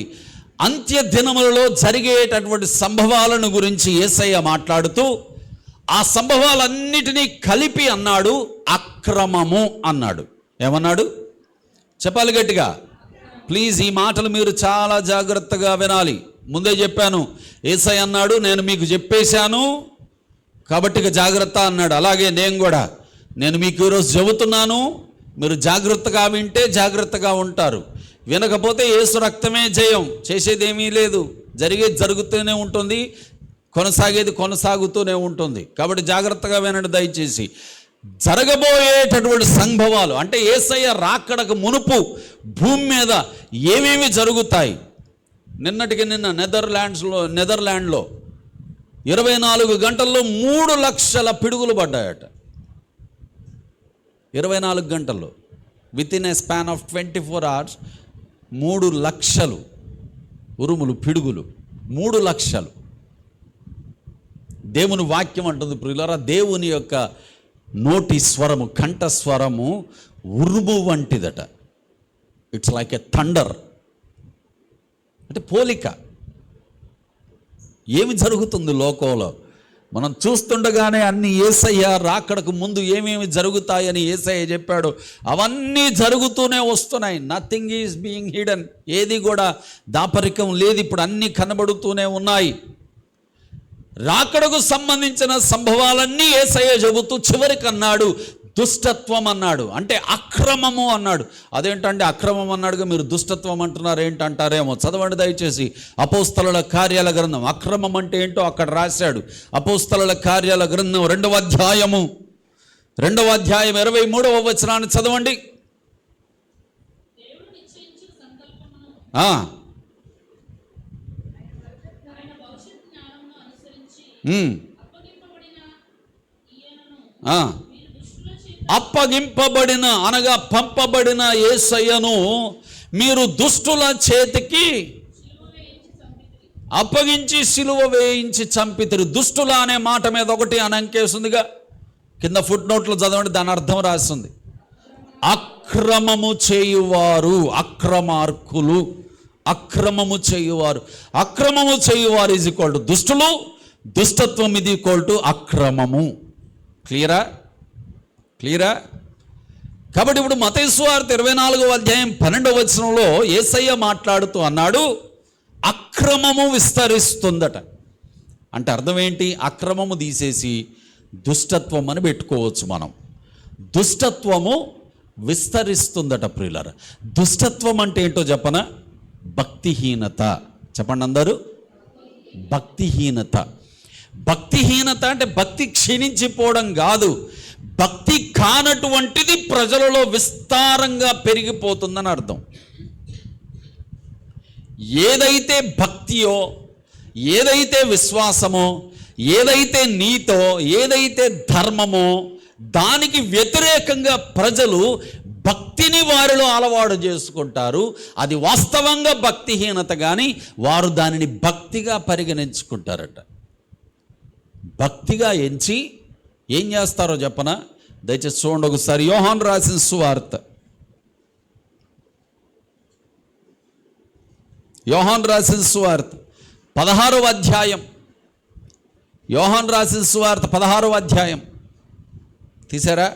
అంత్య దినములలో జరిగేటటువంటి సంభవాలను గురించి యేసయ్య మాట్లాడుతూ ఆ సంభవాలన్నిటినీ కలిపి అన్నాడు అక్రమము అన్నాడు. ఏమన్నాడు? చెప్పాలి గట్టిగా ప్లీజ్. ఈ మాటలు మీరు చాలా జాగ్రత్తగా వినాలి. ముందే చెప్పాను, యేసయ్య అన్నాడు నేను మీకు చెప్పేశాను కాబట్టి ఇక జాగ్రత్త అన్నాడు. అలాగే నేను మీకు ఈరోజు చెబుతున్నాను, మీరు జాగ్రత్తగా వింటే జాగ్రత్తగా ఉంటారు. వినకపోతే యేసు రక్తమే జయం. చేసేదేమీ లేదు. జరిగేది జరుగుతూనే ఉంటుంది, కొనసాగేది కొనసాగుతూనే ఉంటుంది. కాబట్టి జాగ్రత్తగా వినండి దయచేసి. జరగబోయేటటువంటి సంభవాలు అంటే యేసయ్య రాకడకు మునుపు భూమి మీద ఏమేమి జరుగుతాయి. నిన్నటికి నిన్న నెదర్లాండ్లో 24 గంటల్లో 3 లక్షల పిడుగులు పడ్డాయట. 24 గంటల్లో, with in a span of 24 hours 3 లక్షలు ఉరుములు, పిడుగులు. 3 లక్షలు. దేవుని వాక్యం అంటుంది ప్రియులారా, దేవుని యొక్క నోటి స్వరము, కంఠ స్వరము ఉరుము వంటిదట. It's like a thunder. అంటే పోలిక. ఏమి జరుగుతుంది లోకంలో మనం చూస్తుండగానే అన్ని యేసయ్య రాకడకు ముందు ఏమేమి జరుగుతాయని యేసయ్య చెప్పాడు, అవన్నీ జరుగుతూనే వస్తున్నాయి. Nothing is being hidden. ఏది కూడా దాపరికం లేదు. ఇప్పుడు అన్నీ కనబడుతూనే ఉన్నాయి. రాకడకు సంబంధించిన సంభవాలన్నీ యేసయ్య చెబుతూ చివరికి అన్నాడు దుష్టత్వం అన్నాడు. అంటే అక్రమము అన్నాడు. అదేంటంటే అక్రమం అన్నాడుగా మీరు దుష్టత్వం అంటున్నారు ఏంటంటారేమో. చదవండి దయచేసి అపోస్తలుల కార్యాల గ్రంథం. అక్రమం అంటే ఏంటో అక్కడ రాశాడు. అపోస్తలుల కార్యాల గ్రంథం 2వ అధ్యాయము 23వ వచనాన్ని చదవండి. అప్పగింపబడిన అనగా పంపబడిన యేసయ్యను మీరు దుష్టుల చేతికి అప్పగించి సిలువ వేయించి చంపితిరి. దుష్టుల అనే మాట మీద ఒకటి అని అంకేస్తుందిగా, కింద ఫుట్ నోట్లో చదవండి, దాని అర్థం రాస్తుంది. అక్రమము చేయువారు, అక్రమార్కులు, అక్రమము చేయువారు. అక్రమము చేయువారు ఈజ్ ఈక్వల్ టు దుష్టులు, దుష్టత్వం ఇది ఈక్వల్ టు అక్రమము. క్లియరా? క్లియరా? కాబట్టి ఇప్పుడు మత్తయి సువార్త 24వ అధ్యాయం 12వ వచనంలో యేసయ్య మాట్లాడుతూ అన్నాడు, అక్రమము విస్తరిస్తుందట. అంటే అర్థం ఏంటి? అక్రమము తీసేసి దుష్టత్వం అని పెట్టుకోవచ్చు మనం. దుష్టత్వము విస్తరిస్తుందట ప్రియులారా. దుష్టత్వం అంటే ఏంటో చెప్పనా? భక్తిహీనత. చెప్పండి అందరూ, భక్తిహీనత. భక్తిహీనత అంటే భక్తి క్షీణించిపోవడం కాదు, భక్తి కానటువంటిది ప్రజలలో విస్తారంగా పెరిగిపోతుందని అర్థం. ఏదైతే భక్తియో, ఏదైతే విశ్వాసమో, ఏదైతే నీతో, ఏదైతే ధర్మమో, దానికి వ్యతిరేకంగా ప్రజలు భక్తిని వారిలో అలవాటు చేసుకుంటారు. అది వాస్తవంగా భక్తిహీనత, కానీ వారు దానిని భక్తిగా పరిగణించుకుంటారట. భక్తిగా ఎంచి ఏం చేస్తారో చెప్పనా? దయచేసి చూడండి ఒకసారి. యోహాను రాసిన సువార్త, యోహాను రాసిన సువార్త 16వ అధ్యాయం. యోహాను రాసిన సువార్త 16వ అధ్యాయం తీసారా?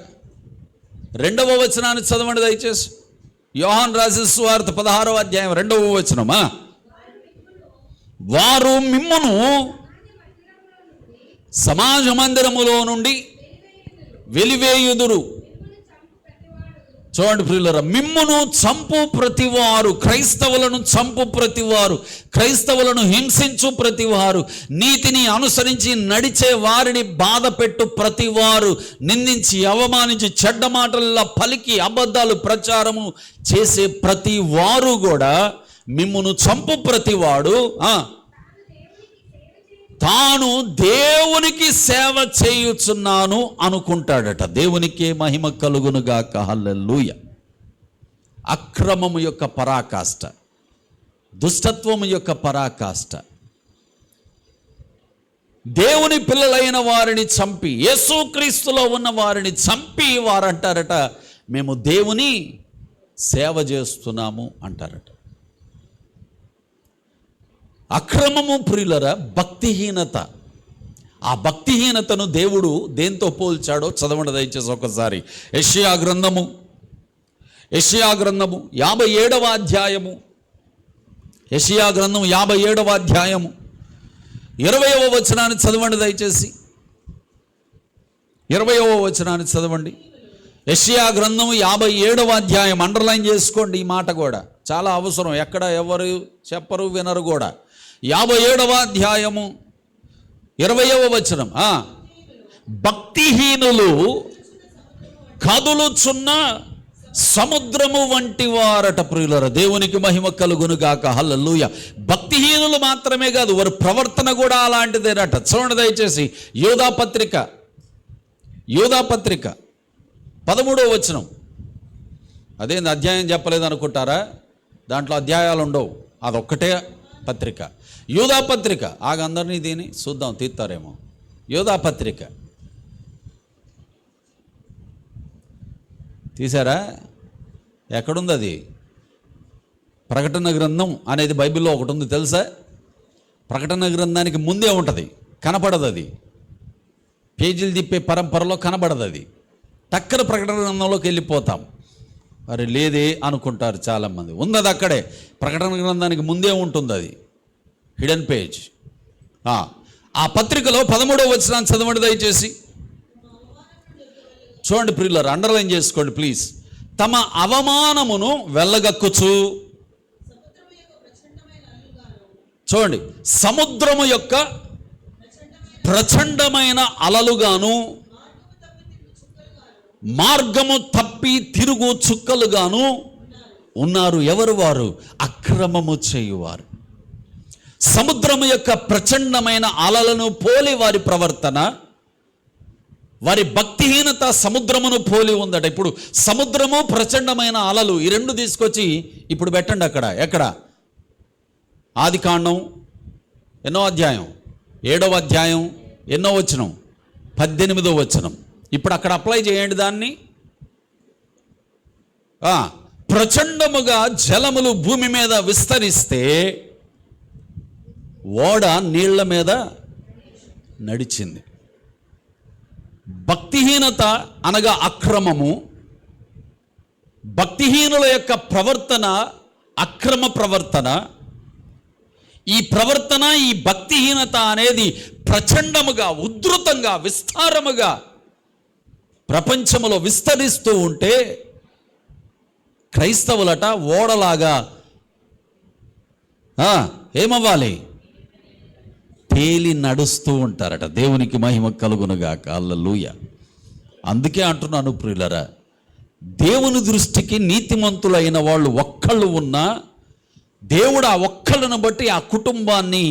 2వ వచనాన్ని చదవండి దయచేసి. యోహాను రాసిన సువార్త 16వ అధ్యాయం 2వ వచనమా? వారు మిమ్మును సమాజ మందిరములో నుండి వెలివేయుదురు. చూడండి ప్రియులారా, మిమ్మును చంపు ప్రతివారు, క్రైస్తవులను చంపు ప్రతివారు, క్రైస్తవులను హింసించు ప్రతివారు, నీతిని అనుసరించి నడిచే వారిని బాధ పెట్టు ప్రతివారు, నిందించి అవమానించి చెడ్డ మాటల్లో పలికి అబద్ధాలు ప్రచారము చేసే ప్రతి వారు కూడా మిమ్మును చంపు ప్రతివాడు తాను దేవునికి సేవ చేయుచున్నాను అనుకుంటాడట. దేవునికే మహిమ కలుగునుగాక. హల్లెలూయ. అక్రమము యొక్క పరాకాష్ట, దుష్టత్వము యొక్క పరాకాష్ట. దేవుని పిల్లలైన వారిని చంపి, యేసుక్రీస్తులో ఉన్న వారిని చంపి వారంటారట, మేము దేవుని సేవ చేస్తున్నాము అంటారట. అక్రమము ప్రియులరా భక్తిహీనత. ఆ భక్తిహీనతను దేవుడు దేంతో పోల్చాడో చదవండి దయచేసి ఒకసారి. యెషయా గ్రంథము 57వ అధ్యాయము, యెషయా గ్రంథం 57వ అధ్యాయము 20వ వచనాన్ని చదవండి దయచేసి. 20వ వచనాన్ని చదవండి. యెషయా గ్రంథం 57వ అధ్యాయం. అండర్లైన్ చేసుకోండి ఈ మాట కూడా, చాలా అవసరం. ఎక్కడ ఎవరు చెప్పరు వినరు కూడా. 57వ అధ్యాయము 20వ వచనం. భక్తిహీనులు కదులుచున్న సముద్రము వంటి వారట ప్రియులారా. దేవునికి మహిమ కలుగునుగాక. హల్లెలూయా. భక్తిహీనులు మాత్రమే కాదు, వారి ప్రవర్తన కూడా అలాంటిదేనట. చూడండి దయచేసి. యోధా పత్రిక 13వ వచనం. అదేంది అధ్యాయం చెప్పలేదు అనుకుంటారా? దాంట్లో అధ్యాయాలు ఉండవు, అదొక్కటే పత్రిక. యోధా పత్రిక. అందరినీ దీన్ని చూద్దాం, తీస్తారేమో. యోధా పత్రిక తీసారా? ఎక్కడుంది అది? ప్రకటన గ్రంథం అనేది బైబిల్లో ఒకటి ఉంది తెలుసా? ప్రకటన గ్రంథానికి ముందే ఉంటుంది, కనపడదు అది. పేజీలు తిప్పే పరంపరలో కనబడదు అది. టక్కన ప్రకటన గ్రంథంలోకి వెళ్ళిపోతాం. మరి లేదే అనుకుంటారు చాలామంది. ఉన్నది అక్కడే, ప్రకటన గ్రంథానికి ముందే ఉంటుంది అది, హిడెన్ పేజ్. ఆ పత్రికలో 13వ వచనాన్ని చదవండి దయచేసి. చూడండి ప్రియులారా, అండర్లైన్ చేసుకోండి ప్లీజ్. తమ అవమానమును వెళ్ళగక్కుచు. చూడండి, సముద్రము యొక్క ప్రచండమైన అలలుగాను, మార్గము తప్పి తిరుగు చుక్కలుగాను ఉన్నారు. ఎవరు వారు? అక్రమము చేయువారు. సముద్రము యొక్క ప్రచండమైన అలలను పోలి వారి ప్రవర్తన, వారి భక్తిహీనత సముద్రమును పోలి ఉందట. ఇప్పుడు సముద్రము, ప్రచండమైన అలలు, ఈ రెండు తీసుకొచ్చి ఇప్పుడు పెట్టండి అక్కడ. ఎక్కడ? ఆదికాండం ఎన్నో అధ్యాయం? 7వ అధ్యాయం ఎన్నో వచనం? 18వ వచనం. ఇప్పుడు అక్కడ అప్లై చేయండి దాన్ని. ప్రచండముగా జలములు భూమి మీద విస్తరిస్తే ఓడ నీళ్ల మీద నడిచింది. భక్తిహీనత అనగా అక్రమము, భక్తిహీనుల యొక్క ప్రవర్తన అక్రమ ప్రవర్తన. ఈ ప్రవర్తన, ఈ భక్తిహీనత అనేది ప్రచండముగా, ఉధృతంగా, విస్తారముగా ప్రపంచంలో విస్తరిస్తూ ఉంటే క్రైస్తవులట ఓడలాగా ఏమవ్వాలి? తేలి నడుస్తూ ఉంటారట. దేవునికి మహిమ కలుగునుగాక. హల్లెలూయా. అందుకే అంటున్నాను ప్రియులరా, దేవుని దృష్టికి నీతిమంతులైన వాళ్ళు ఒక్కళ్ళు ఉన్నా దేవుడు ఆ ఒక్కళ్ళను బట్టి ఆ కుటుంబాన్ని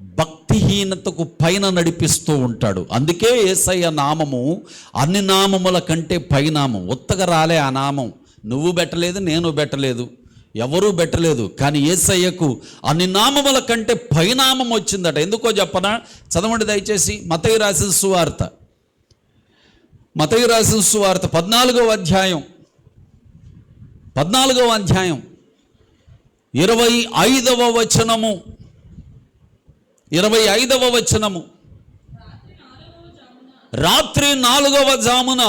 భక్తిహీనతకు పైన నడిపిస్తూ ఉంటాడు. అందుకే యేసయ్య నామము అన్ని నామముల కంటే పైనామం. ఉత్తగా రాలే ఆ నామం. నువ్వు పెట్టలేదు, నేను పెట్టలేదు, ఎవరూ పెట్టలేదు. కానీ యేసయ్యకు అన్ని నామముల కంటే పైనామం వచ్చిందట. ఎందుకో చెప్పనా? చదవండి దయచేసి. మత్తయి రాసిన సువార్త, మత్తయి రాసిన సువార్త 14వ అధ్యాయం 25వ వచనము. 25వ వచనము. రాత్రి 4వ జామున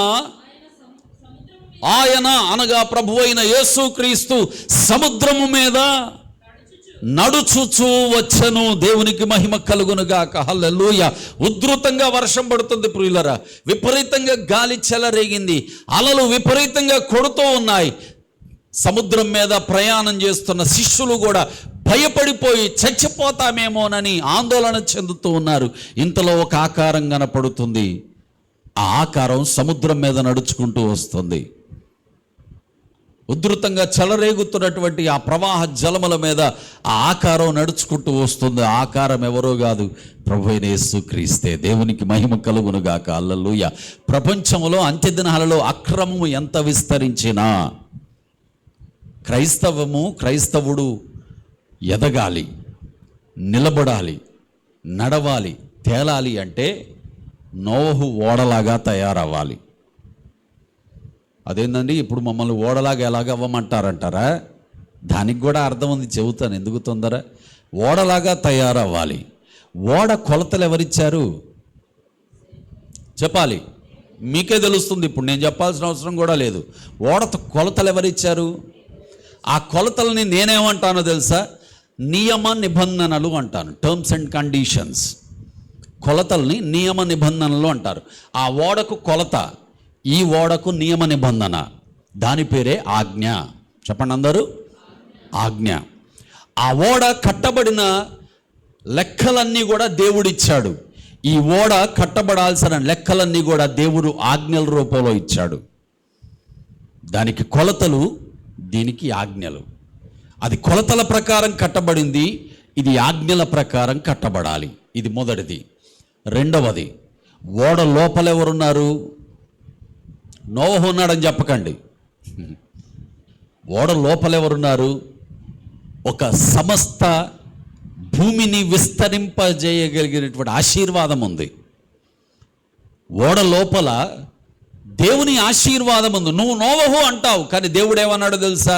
ఆయన అనగా ప్రభువైన యేసుక్రీస్తు సముద్రము మీద నడుచుచూ వచ్చెను. దేవునికి మహిమ కలుగునుగాక. హల్లెలూయా. ఉధృతంగా వర్షం పడుతుంది ప్రియులరా. విపరీతంగా గాలి చెలరేగింది. అలలు విపరీతంగా కొడుతూ ఉన్నాయి. సముద్రం మీద ప్రయాణం చేస్తున్న శిష్యులు కూడా భయపడిపోయి చచ్చిపోతామేమోనని ఆందోళన చెందుతూ ఉన్నారు. ఇంతలో ఒక ఆకారం కనపడుతుంది. ఆ ఆకారం సముద్రం మీద నడుచుకుంటూ వస్తుంది. ఉధృతంగా చెలరేగుతున్నటువంటి ఆ ప్రవాహ జలముల మీద ఆ ఆకారం నడుచుకుంటూ వస్తుంది. ఆ ఆకారం ఎవరో కాదు, ప్రభువైన యేసుక్రీస్తే. దేవునికి మహిమ కలుగునుగాక. హల్లెలూయా. ప్రపంచంలో అంత్యదినాలలో అక్రమము ఎంత విస్తరించినా క్రైస్తవుడు ఎదగాలి, నిలబడాలి, నడవాలి, తేలాలి అంటే నోవహు ఓడలాగా తయారవ్వాలి. అదేందండి ఇప్పుడు మమ్మల్ని ఓడలాగా ఎలాగ అవ్వమంటారంటారా? దానికి కూడా అర్థం ఉంది, చెబుతాను. ఎందుకు తొందర? ఓడలాగా తయారవ్వాలి. ఓడ కొలతలు ఎవరిచ్చారు చెప్పాలి. మీకే తెలుస్తుంది. ఇప్పుడు నేను చెప్పాల్సిన అవసరం కూడా లేదు. ఓడ కొలతలు ఎవరిచ్చారు? ఆ కొలతల్ని నేనేమంటానో తెలుసా? నియమ నిబంధనలు అంటాను. Terms and conditions. కొలతల్ని నియమ నిబంధనలు అంటారు. ఆ ఓడకు కొలత, ఈ ఓడకు నియమ నిబంధన, దాని పేరే ఆజ్ఞ. చెప్పండి అందరూ. ఆజ్ఞ. ఆ ఓడ కట్టబడిన లెక్కలన్నీ కూడా దేవుడిచ్చాడు. ఈ ఓడ కట్టబడాల్సిన లెక్కలన్నీ కూడా దేవుడు ఆజ్ఞల రూపంలో ఇచ్చాడు. దానికి కొలతలు, దీనికి ఆజ్ఞలు. అది కొలతల ప్రకారం కట్టబడింది, ఇది ఆజ్ఞల ప్రకారం కట్టబడాలి. ఇది మొదటిది. రెండవది, ఓడ లోపల ఎవరున్నారు? నోవహు ఉన్నాడని చెప్పకండి. ఓడ లోపల ఎవరున్నారు? ఒక సమస్త భూమిని విస్తరింపజేయగలిగినటువంటి ఆశీర్వాదం ఉంది. ఓడ లోపల దేవుని ఆశీర్వాదం ఉంది. నువ్వు నోవహు అంటావు, కానీ దేవుడు ఏమన్నాడో తెలుసా?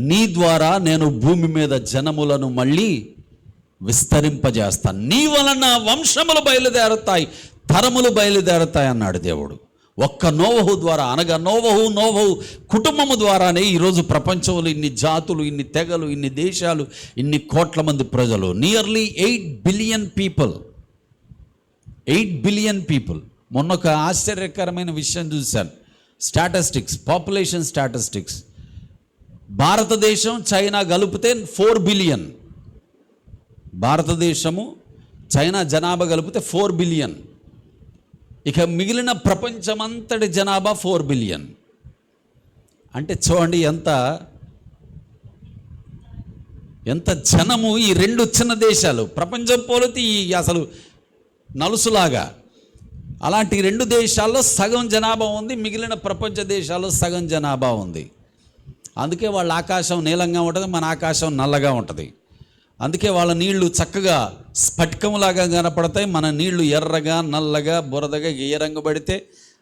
నీ ద్వారా నేను భూమి మీద జనములను మళ్ళీ విస్తరింపజేస్తాను. నీ వలన వంశములు బయలుదేరతాయి, తరములు బయలుదేరతాయి అన్నాడు దేవుడు. ఒక్క నోవహు ద్వారా, అనగా నోవహు కుటుంబము ద్వారానే ఈరోజు ప్రపంచంలో ఇన్ని జాతులు, ఇన్ని తెగలు, ఇన్ని దేశాలు, ఇన్ని కోట్ల మంది ప్రజలు. Nearly 8 billion people. 8 billion people. మొన్న ఒక ఆశ్చర్యకరమైన విషయం చూశాను. Statistics, population statistics. భారతదేశం, చైనా కలిపితే 4 బిలియన్. భారతదేశము, చైనా జనాభా కలిపితే 4 బిలియన్. ఇక మిగిలిన ప్రపంచమంతటి జనాభా 4 బిలియన్. అంటే చూడండి ఎంత జనము ఈ రెండు చిన్న దేశాలు. ప్రపంచం పోలితే ఈ అసలు నలుసులాగా. అలాంటి రెండు దేశాల్లో సగం జనాభా ఉంది, మిగిలిన ప్రపంచ దేశాల్లో సగం జనాభా ఉంది. అందుకే వాళ్ళ ఆకాశం నీలంగా ఉంటుంది, మన ఆకాశం నల్లగా ఉంటుంది. అందుకే వాళ్ళ నీళ్లు చక్కగా స్ఫటికంలాగా కనపడతాయి, మన నీళ్లు ఎర్రగా, నల్లగా, బురదగా ఏ రంగు పడితే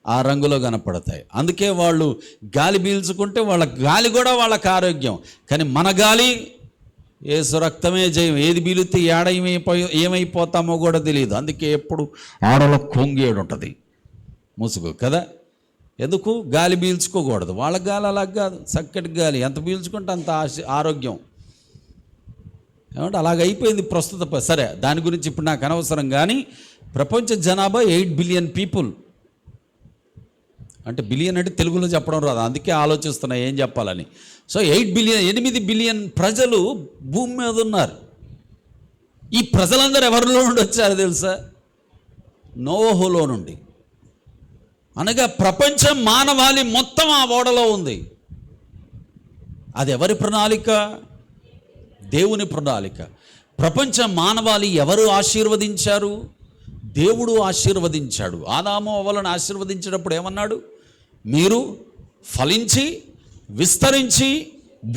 ఆ రంగులో కనపడతాయి. అందుకే వాళ్ళు గాలి పీల్చుకుంటే వాళ్ళ గాలి కూడా వాళ్ళకి ఆరోగ్యం. కానీ మన గాలి యేసు రక్తమే జయం. ఏది పీలితే ఏమైపోతామో కూడా తెలియదు. అందుకే ఎప్పుడు ఆడలో కొంగేడు ఉంటుంది. ముసుగు కదా. ఎందుకు? గాలి పీల్చుకోకూడదు. వాళ్ళ గాలి అలా కాదు, చక్కటి గాలి. ఎంత పీల్చుకుంటే అంత ఆరోగ్యం. ఏమంటే అలాగైపోయింది ప్రస్తుత. సరే, దాని గురించి ఇప్పుడు నాకు అనవసరం. కానీ ప్రపంచ జనాభా 8 బిలియన్ పీపుల్. అంటే బిలియన్ అంటే తెలుగులో చెప్పడం రాదు, అందుకే ఆలోచిస్తున్నా ఏం చెప్పాలని. సో 8 బిలియన్ ప్రజలు భూమి మీద ఉన్నారు. ఈ ప్రజలందరూ ఎవరిలో నుండి వచ్చారో తెలుసా? నోవహులో నుండి. అనగా ప్రపంచం మానవాళి మొత్తం ఆ ఓడలో ఉంది. అది ఎవరి ప్రణాళిక? దేవుని ప్రణాళిక. ప్రపంచ మానవాళి ఎవరు ఆశీర్వదించారు? దేవుడు ఆశీర్వదించాడు. ఆదాము అవ్వలను ఆశీర్వదించేటప్పుడు ఏమన్నాడు? మీరు ఫలించి విస్తరించి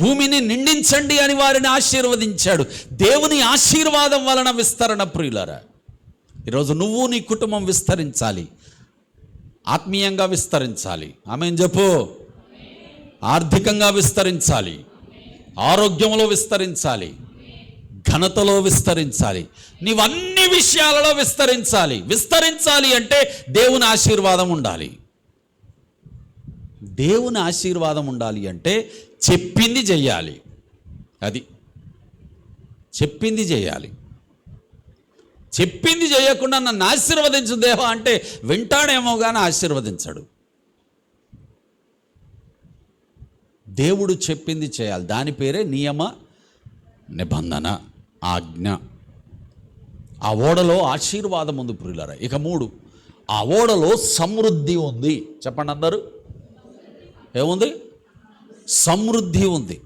భూమిని నిండించండి అని వారిని ఆశీర్వదించాడు. దేవుని ఆశీర్వాదం వలన విస్తరణ. ప్రియులారా, ఈరోజు నువ్వు నీ కుటుంబం విస్తరించాలి, ఆత్మీయంగా విస్తరించాలి. ఆమేన్ చెప్పు. ఆర్థికంగా విస్తరించాలి, ఆరోగ్యంలో విస్తరించాలి, ఘనతలో విస్తరించాలి, నీవన్ని విషయాలలో విస్తరించాలి. విస్తరించాలి అంటే దేవుని ఆశీర్వాదం ఉండాలి. దేవుని ఆశీర్వాదం ఉండాలి అంటే చెప్పింది చెయ్యాలి. అది చెప్పింది చేయాలి. చెప్పింది చేయకుండా నన్ను ఆశీర్వదించు దేవా అంటే వింటాడేమో కానీ ఆశీర్వదించడు. దేవుడు చెప్పింది చేయాలి. దాని పేరే నియమ నిబంధన, ఆజ్ఞ. ఆ ఓడలో ఆశీర్వాదం ఉంది ప్రియులారా. ఇక 3, ఆ ఓడలో సమృద్ధి ఉంది. చెప్పండి అందరూ. ఏముంది? సమృద్ధి ఉంది.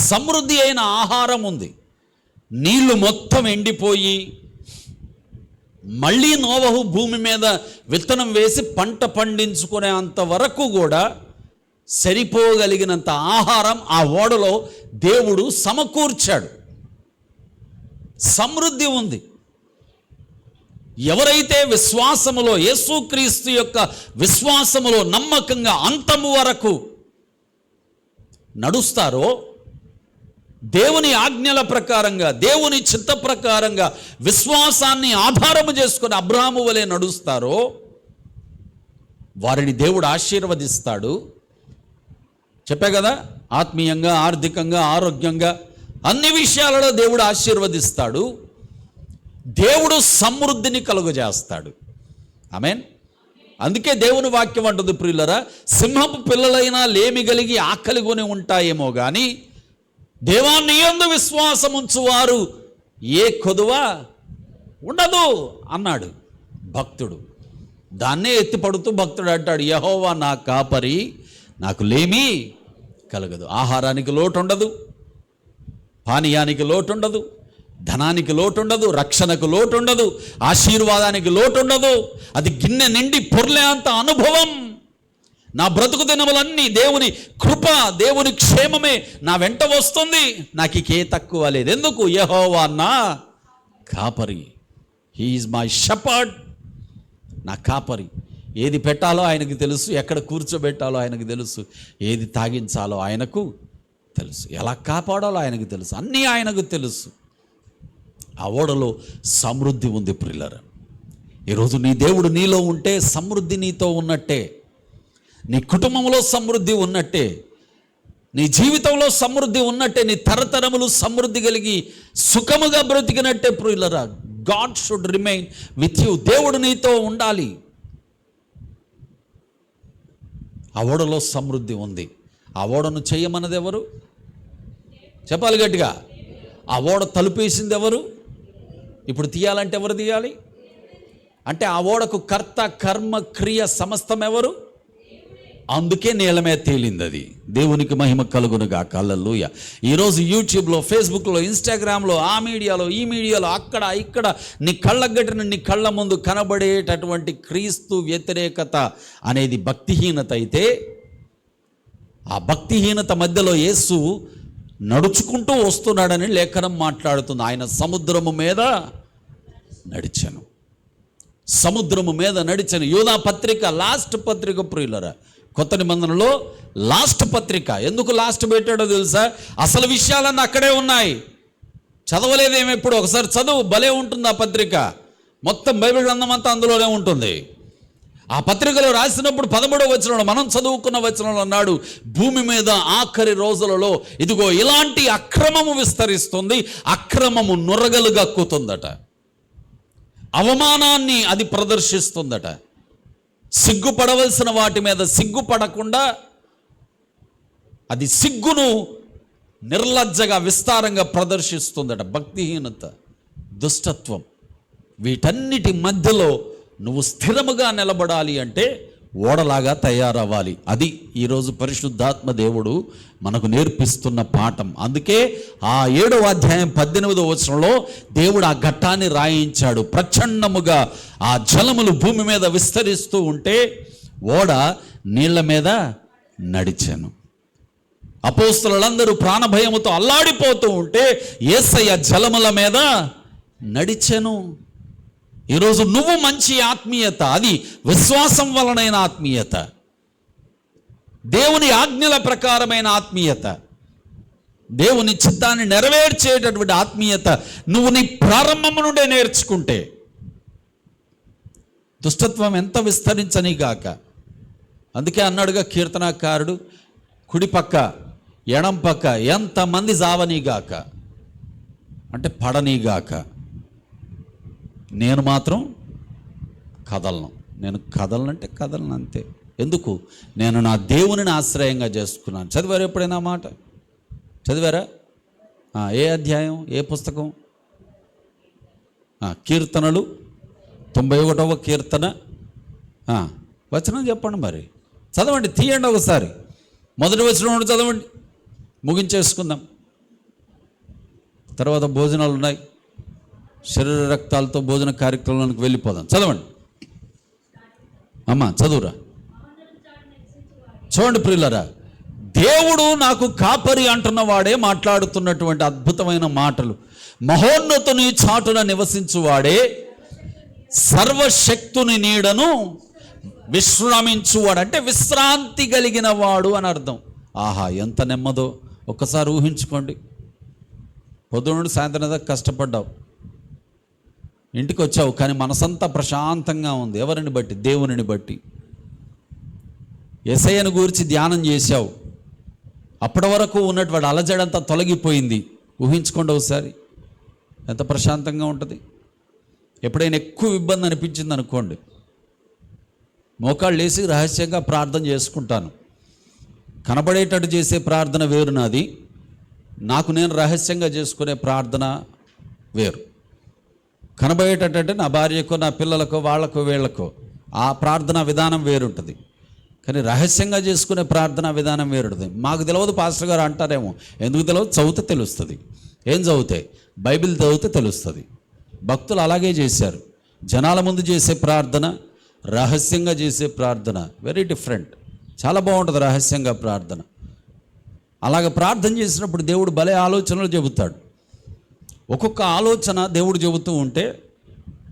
సమృద్ధి అయిన ఆహారం ఉంది. నీళ్లు మొత్తం ఎండిపోయి మళ్ళీ నోవహు భూమి మీద విత్తనం వేసి పంట పండించుకునే అంతవరకు కూడా సరిపోగలిగినంత ఆహారం ఆ ఓడలో దేవుడు సమకూర్చాడు. సమృద్ధి ఉంది. ఎవరైతే విశ్వాసములో, యేసుక్రీస్తు యొక్క విశ్వాసములో నమ్మకంగా అంతము వరకు నడుస్తారో, దేవుని ఆజ్ఞల ప్రకారంగా, దేవుని చిత్త ప్రకారంగా విశ్వాసాన్ని ఆధారము చేసుకొని అబ్రాహాము వలె నడుస్తారో, వారిని దేవుడు ఆశీర్వదిస్తాడు. చెప్పే కదా, ఆత్మీయంగా, ఆర్థికంగా, ఆరోగ్యంగా అన్ని విషయాలలో దేవుడు ఆశీర్వదిస్తాడు. దేవుడు సమృద్ధిని కలుగజేస్తాడు. ఆమేన్. అందుకే దేవుని వాక్యం అంటుంది ప్రియులరా, సింహపు పిల్లలైనా లేమి కలిగి ఆకలిగొని ఉంటాయేమో కానీ దేవాన్ని యందు విశ్వాసముంచువారు ఏ కొదువ ఉండదు అన్నాడు భక్తుడు. దాన్నే ఎత్తిపడుతూ భక్తుడు అంటాడు, యెహోవా నా కాపరి, నాకు లేమి కలగదు. ఆహారానికి లోటు ఉండదు, పానీయానికి లోటు ఉండదు, ధనానికి లోటు ఉండదు, రక్షణకు లోటు ఉండదు, ఆశీర్వాదానికి లోటు ఉండదు. అది గిన్నె నిండి పొర్లే అంత అనుభవం. నా బ్రతుకు దినములన్నీ దేవుని కృప, దేవుని క్షేమమే నా వెంట వస్తుంది. నాకు ఇకే తక్కువ లేదు. ఎందుకు? యెహోవా నా కాపరి, హీ ఈజ్ మై షెపర్డ్. నా కాపరి. ఏది పెట్టాలో ఆయనకు తెలుసు, ఎక్కడ కూర్చోబెట్టాలో ఆయనకు తెలుసు, ఏది తాగించాలో ఆయనకు తెలుసు, ఎలా కాపాడాలో ఆయనకు తెలుసు, అన్నీ ఆయనకు తెలుసు. ఆ ఓడలో సమృద్ధి ఉంది ప్రియులారా. ఈరోజు నీ దేవుడు నీలో ఉంటే సమృద్ధి నీతో ఉన్నట్టే, నీ కుటుంబంలో సమృద్ధి ఉన్నట్టే, నీ జీవితంలో సమృద్ధి ఉన్నట్టే, నీ తరతరములు సమృద్ధి కలిగి సుఖముగా బ్రతికినట్టే ప్రియులారా. God should remain with you. దేవుడు నీతో ఉండాలి. ఆ ఓడలో సమృద్ధి ఉంది. ఆ ఓడను చేయమన్నది ఎవరు? చెప్పాలి గట్టిగా. ఆ ఓడ తలుపేసింది ఎవరు? ఇప్పుడు తీయాలంటే ఎవరు తీయాలి? అంటే ఆ ఓడకు కర్త, కర్మ, క్రియ సమస్తం ఎవరు? అందుకే నీళ్ళ మీద తేలింది అది. దేవునికి మహిమ కలుగునుగా. హల్లెలూయా. ఈరోజు యూట్యూబ్లో, ఫేస్బుక్లో, ఇన్స్టాగ్రామ్లో, ఆ మీడియాలో, ఈ మీడియాలో, అక్కడ ఇక్కడ నీ కళ్ళ గట్టిన, నీ కళ్ళ ముందు కనబడేటటువంటి క్రీస్తు వ్యతిరేకత అనేది భక్తిహీనత అయితే, ఆ భక్తిహీనత మధ్యలో యేసు నడుచుకుంటూ వస్తున్నాడని లేఖనం మాట్లాడుతుంది. ఆయన సముద్రము మీద నడిచాను, సముద్రము మీద నడిచాను. యోధా పత్రిక లాస్ట్ పత్రిక ప్రియులరా, కొత్త నిబంధనలో లాస్ట్ పత్రిక. ఎందుకు లాస్ట్ పెట్టాడో తెలుసా? అసలు విషయాలన్నీ అక్కడే ఉన్నాయి. చదవలేదేమో ఎప్పుడు? ఒకసారి చదువు, భలే ఉంటుంది ఆ పత్రిక. మొత్తం బైబిల్ గ్రంథం అంతా అందులోనే ఉంటుంది. ఆ పత్రికలో రాసినప్పుడు 13వ వచనంలో మనం చదువుకున్న వచనంలో అన్నాడు, భూమి మీద ఆఖరి రోజులలో ఇదిగో ఇలాంటి అక్రమము విస్తరిస్తుంది, అక్రమము నురగలు గక్కుతుందట, అవమానాన్ని అది ప్రదర్శిస్తుందట, సిగ్గుపడవలసిన వాటి మీద సిగ్గుపడకుండా అది సిగ్గును నిర్లజ్జగా విస్తారంగా ప్రదర్శిస్తుందట. భక్తిహీనత, దుష్టత్వం, వీటన్నిటి మధ్యలో నువ్వు స్థిరముగా నిలబడాలి అంటే ఓడలాగా తయారవ్వాలి. అది ఈరోజు పరిశుద్ధాత్మ దేవుడు మనకు నేర్పిస్తున్న పాఠం. అందుకే ఆ 7వ అధ్యాయం 18వ వచనంలో దేవుడు ఆ ఘట్టాన్ని రాయించాడు. ప్రచండముగా ఆ జలములు భూమి మీద విస్తరిస్తూ ఉంటే ఓడ నీళ్ల మీద నడిచాను. అపోస్తలులందరూ ప్రాణభయముతో అల్లాడిపోతూ ఉంటే యేసయ్య జలముల మీద నడిచెను. ఈరోజు నువ్వు మంచి ఆత్మీయత, అది విశ్వాసం వలనైన ఆత్మీయత, దేవుని ఆజ్ఞల ప్రకారమైన ఆత్మీయత, దేవుని చిత్తాన్ని నెరవేర్చేటటువంటి ఆత్మీయత నువ్వు నీ ప్రారంభం నుండే నేర్చుకుంటే దుష్టత్వం ఎంత విస్తరించనిగాక. అందుకే అన్నాడుగా కీర్తనాకారుడు, కుడిపక్క ఎడం పక్క ఎంతమంది జావనీగాక, అంటే పడనీగాక, నేను మాత్రం కదలను. నేను కదలనంటే కదలను అంతే. ఎందుకు? నేను నా దేవునిని ఆశ్రయంగా చేసుకున్నాను. చదివారు ఎప్పుడైనా మాట? చదివారా? ఏ అధ్యాయం, ఏ పుస్తకం? కీర్తనలు 91వ కీర్తన వచనం చెప్పండి. మరి చదవండి, తీయండి ఒకసారి. మొదటి వచనం చదవండి, ముగించేసుకుందాం. తర్వాత భోజనాలు ఉన్నాయి, శరీర రక్తాలతో భోజన కార్యక్రమానికి వెళ్ళిపోదాం. చదవండి అమ్మా, చదువురా. చూడండి ప్రియులరా, దేవుడు నాకు కాపరి అంటున్న వాడే మాట్లాడుతున్నటువంటి అద్భుతమైన మాటలు. మహోన్నతుని చాటున నివసించువాడే, సర్వశక్తుని నీడను విశ్రమించువాడు, అంటే విశ్రాంతి కలిగిన వాడు అని అర్థం. ఆహా, ఎంత నెమ్మదో ఒక్కసారి ఊహించుకోండి. పొద్దున నుండి సాయంత్రం దాకా కష్టపడ్డావు, ఇంటికి వచ్చావు, కానీ మనసంతా ప్రశాంతంగా ఉంది. ఎవరిని బట్టి? దేవునిని బట్టి. యేసయ్యను గురించి ధ్యానం చేశావు, అప్పటి వరకు ఉన్నటువంటి అలజడంతా తొలగిపోయింది. ఊహించుకోండి ఒకసారి, ఎంత ప్రశాంతంగా ఉంటుంది. ఎప్పుడైనా ఎక్కువ ఇబ్బంది అనిపించింది అనుకోండి, మోకాళ్ళు వేసి రహస్యంగా ప్రార్థన చేసుకుంటాను. కనబడేటట్టు చేసే ప్రార్థన వేరు నాది, నాకు నేను రహస్యంగా చేసుకునే ప్రార్థన వేరు. కనబడేటట్టు నా భార్యకో, నా పిల్లలకో, వాళ్ళకో, వీళ్ళకో ఆ ప్రార్థన విధానం వేరుంటుంది. కానీ రహస్యంగా చేసుకునే ప్రార్థన విధానం వేరుంటుంది. మాకు తెలియదు పాస్టర్ గారు అంటారేమో. ఎందుకు తెలియదు? చదివితే తెలుస్తుంది. ఏం చదివితే? బైబిల్ చదివితే తెలుస్తుంది. భక్తులు అలాగే చేశారు. జనాల ముందు చేసే ప్రార్థన, రహస్యంగా చేసే ప్రార్థన వెరీ డిఫరెంట్. చాలా బాగుంటుంది రహస్యంగా ప్రార్థన. అలాగ ప్రార్థన చేసినప్పుడు దేవుడు భలే ఆలోచనలు చెబుతాడు. ఒక్కొక్క ఆలోచన దేవుడు చెబుతూ ఉంటే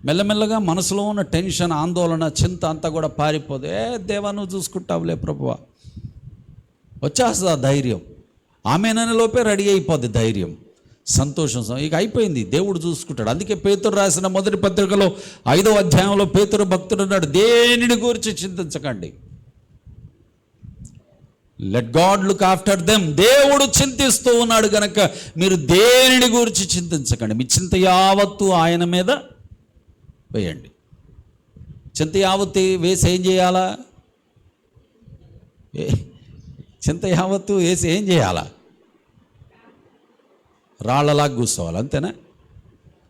మెల్లమెల్లగా మనసులో ఉన్న టెన్షన్, ఆందోళన, చింత అంతా కూడా పారిపోదు. దేవా నువ్వు చూసుకుంటావులే ప్రభువా, వచ్చేస్తుంది ఆ ధైర్యం. ఆమెననే లోపే రెడీ అయిపోద్ది ధైర్యం, సంతోషం. ఇక అయిపోయింది, దేవుడు చూసుకుంటాడు. అందుకే పేతురు రాసిన మొదటి పత్రికలో 5వ అధ్యాయంలో పేతురు భక్తుడు అన్నాడు, దేనిని గురించి చింతించకండి, let God look after them. దేవుడు చింతిస్తూ ఉన్నాడు గనక మీరు దేనిని గురించి చింతించకండి, మీ చింత యావత్తు ఆయన మీద వేయండి. చింత యావత్తు వేసి ఏం చేయాలా? చింత యావత్తు వేసి ఏం చేయాలా? రాళ్ళలా కూర్చోవాలి అంతేనా?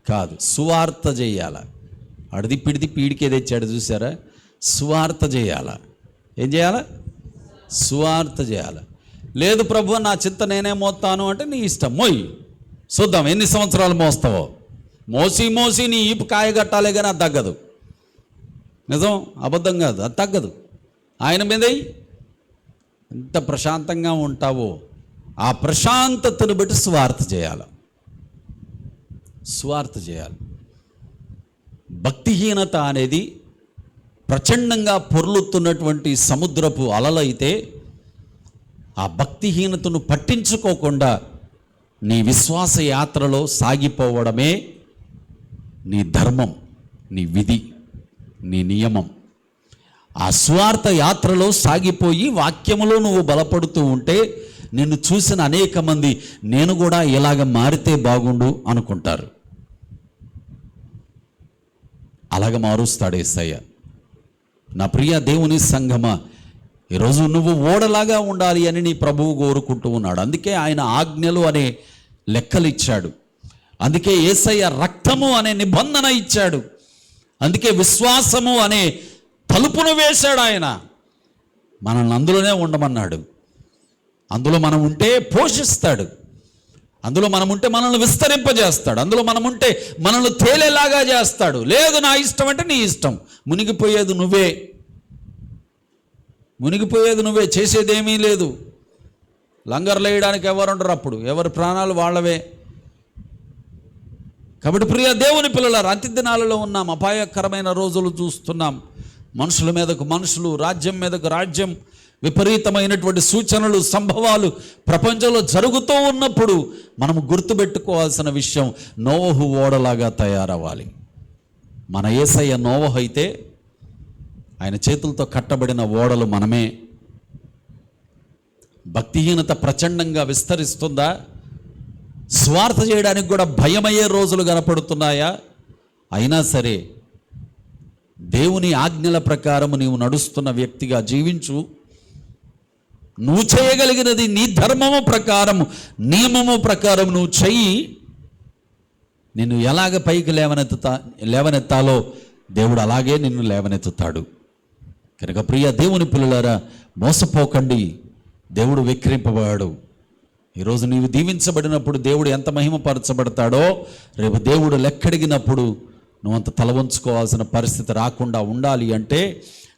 కాదు, సువార్త చేయాల. అడిది పిడిది పీడికే తెచ్చాడు చూసారా? సువార్త చేయాల. ఏం చేయాలా? సువార్త చేయాల. లేదు ప్రభు నా చింత నేనే మోస్తాను అంటే నీ ఇష్టం, మోయి చూద్దాం ఎన్ని సంవత్సరాలు మోస్తావో. మోసి మోసి నీ ఈపు కాయగట్టాలే కానీ అది తగ్గదు. నిజం, అబద్ధం కాదు, అది తగ్గదు. ఆయన మీదై ఎంత ప్రశాంతంగా ఉంటావో ఆ ప్రశాంతతను బట్టి స్వార్థ చేయాలి. స్వార్థ చేయాలి. భక్తిహీనత అనేది ప్రచండంగా పొర్లుతున్నటువంటి సముద్రపు అలలైతే ఆ భక్తిహీనతను పట్టించుకోకుండా నీ విశ్వాస యాత్రలో సాగిపోవడమే నీ ధర్మం, నీ విధి, నీ నియమం. ఆ స్వార్థ యాత్రలో సాగిపోయి వాక్యములో నువ్వు బలపడుతూ ఉంటే నిన్ను చూసిన అనేక మంది నేను కూడా ఇలాగ మారితే బాగుండు అనుకుంటారు. అలాగ మారుస్తాడు యేసయ్య. నా ప్రియ దేవుని సంగమా, ఈరోజు నువ్వు ఓడలాగా ఉండాలి అని నీ ప్రభువు కోరుకుంటూ ఉన్నాడు. అందుకే ఆయన ఆజ్ఞలు అనే లెక్కలు ఇచ్చాడు. అందుకే యేసయ్య రక్తము అనే నిబంధన ఇచ్చాడు. అందుకే విశ్వాసము అనే తలుపును వేశాడు ఆయన. మనల్ని అందులోనే ఉండమన్నాడు. అందులో మనం ఉంటే పోషిస్తాడు. అందులో మనం ఉంటే మనల్ని విస్తరింపజేస్తాడు. అందులో మనం ఉంటే మనల్ని తేలేలాగా చేస్తాడు. లేదు నా ఇష్టం అంటే నీ ఇష్టం. మునిగిపోయేది నువ్వే, చేసేదేమీ లేదు. లంగర్లు వేయడానికి ఎవరుండరు, అప్పుడు ఎవరి ప్రాణాలు వాళ్ళవే. కాబట్టి ప్రియ దేవుని పిల్లలారా, అంత్య దినాలలో ఉన్నాం. అపాయకరమైన రోజులు చూస్తున్నాం. మనుషుల మీదకు మనుషులు, రాజ్యం మీదకు రాజ్యం, విపరీతమైనటువంటి సూచనలు, సంభవాలు ప్రపంచంలో జరుగుతూ ఉన్నప్పుడు మనం గుర్తుపెట్టుకోవాల్సిన విషయం, నోవహు ఓడలాగా తయారవ్వాలి. మన యేసయ్య నోవహు అయితే ఆయన చేతులతో కట్టబడిన ఓడలు మనమే. భక్తిహీనత ప్రచండంగా విస్తరిస్తుందా? స్వార్థ చేయడానికి కూడా భయమయ్యే రోజులు కనపడుతున్నాయా? అయినా సరే దేవుని ఆజ్ఞల ప్రకారం నీవు నడుస్తున్న వ్యక్తిగా జీవించు. నువ్వు చేయగలిగినది నీ ధర్మము ప్రకారం, నియమము ప్రకారం నువ్వు చెయ్యి. నిన్ను ఎలాగ పైకి లేవనెత్తాలో దేవుడు అలాగే నిన్ను లేవనెత్తుతాడు. కనుక ప్రియ దేవుని పిల్లలారా, మోసపోకండి. దేవుడు వెక్కిరింపబడాడు. ఈరోజు నీవు దీవించబడినప్పుడు దేవుడు ఎంత మహిమపరచబడతాడో, రేపు దేవుడు లెక్కడిగినప్పుడు నువ్వు అంత తల వంచుకోవాల్సిన పరిస్థితి రాకుండా ఉండాలి అంటే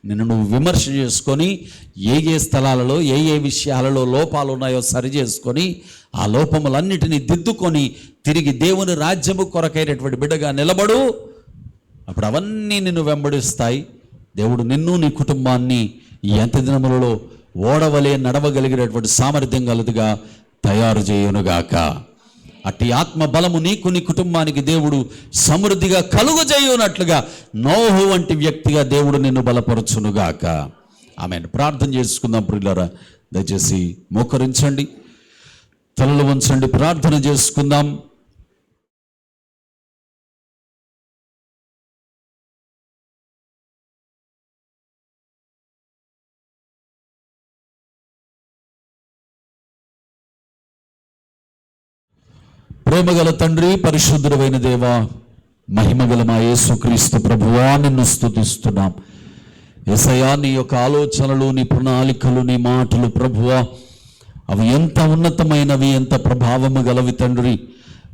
నిన్ను నువ్వు విమర్శ చేసుకొని ఏ స్థలాలలో ఏ విషయాలలో లోపాలు ఉన్నాయో సరి చేసుకొని ఆ లోపములన్నిటినీ దిద్దుకొని తిరిగి దేవుని రాజ్యము కొరకైనటువంటి బిడ్డగా నిలబడు. అప్పుడు అవన్నీ నిన్ను వెంబడిస్తాయి. దేవుడు నిన్ను నీ కుటుంబాన్ని ఈ అంత్య దినములలో ఓడవలే నడవగలిగినటువంటి సామర్థ్యం కలదుగా తయారు చేయునుగాక. అట్టి ఆత్మ బలము నీకు నీ కుటుంబానికి దేవుడు సమృద్ధిగా కలుగజేయునట్లుగా నోహు వంటి వ్యక్తిగా దేవుడు నిన్ను బలపరచునుగాక. ఆమేన్. ప్రార్థన చేసుకుందాం ప్రియులారా. దయచేసి మోకరించండి, తలలు వంచండి, ప్రార్థన చేసుకుందాం. ప్రేమగల తండ్రి, పరిశుద్ధుడైన దేవా, మహిమగల మా యేసుక్రీస్తు ప్రభువా, నిన్ను స్తుతిస్తున్నాం. యేసయ్యా, నీ యొక్క ఆలోచనలు, నీ ప్రణాళికలు, నీ మాటలు ప్రభువా, అవి ఎంత ఉన్నతమైనవి, ఎంత ప్రభావము గలవి తండ్రి.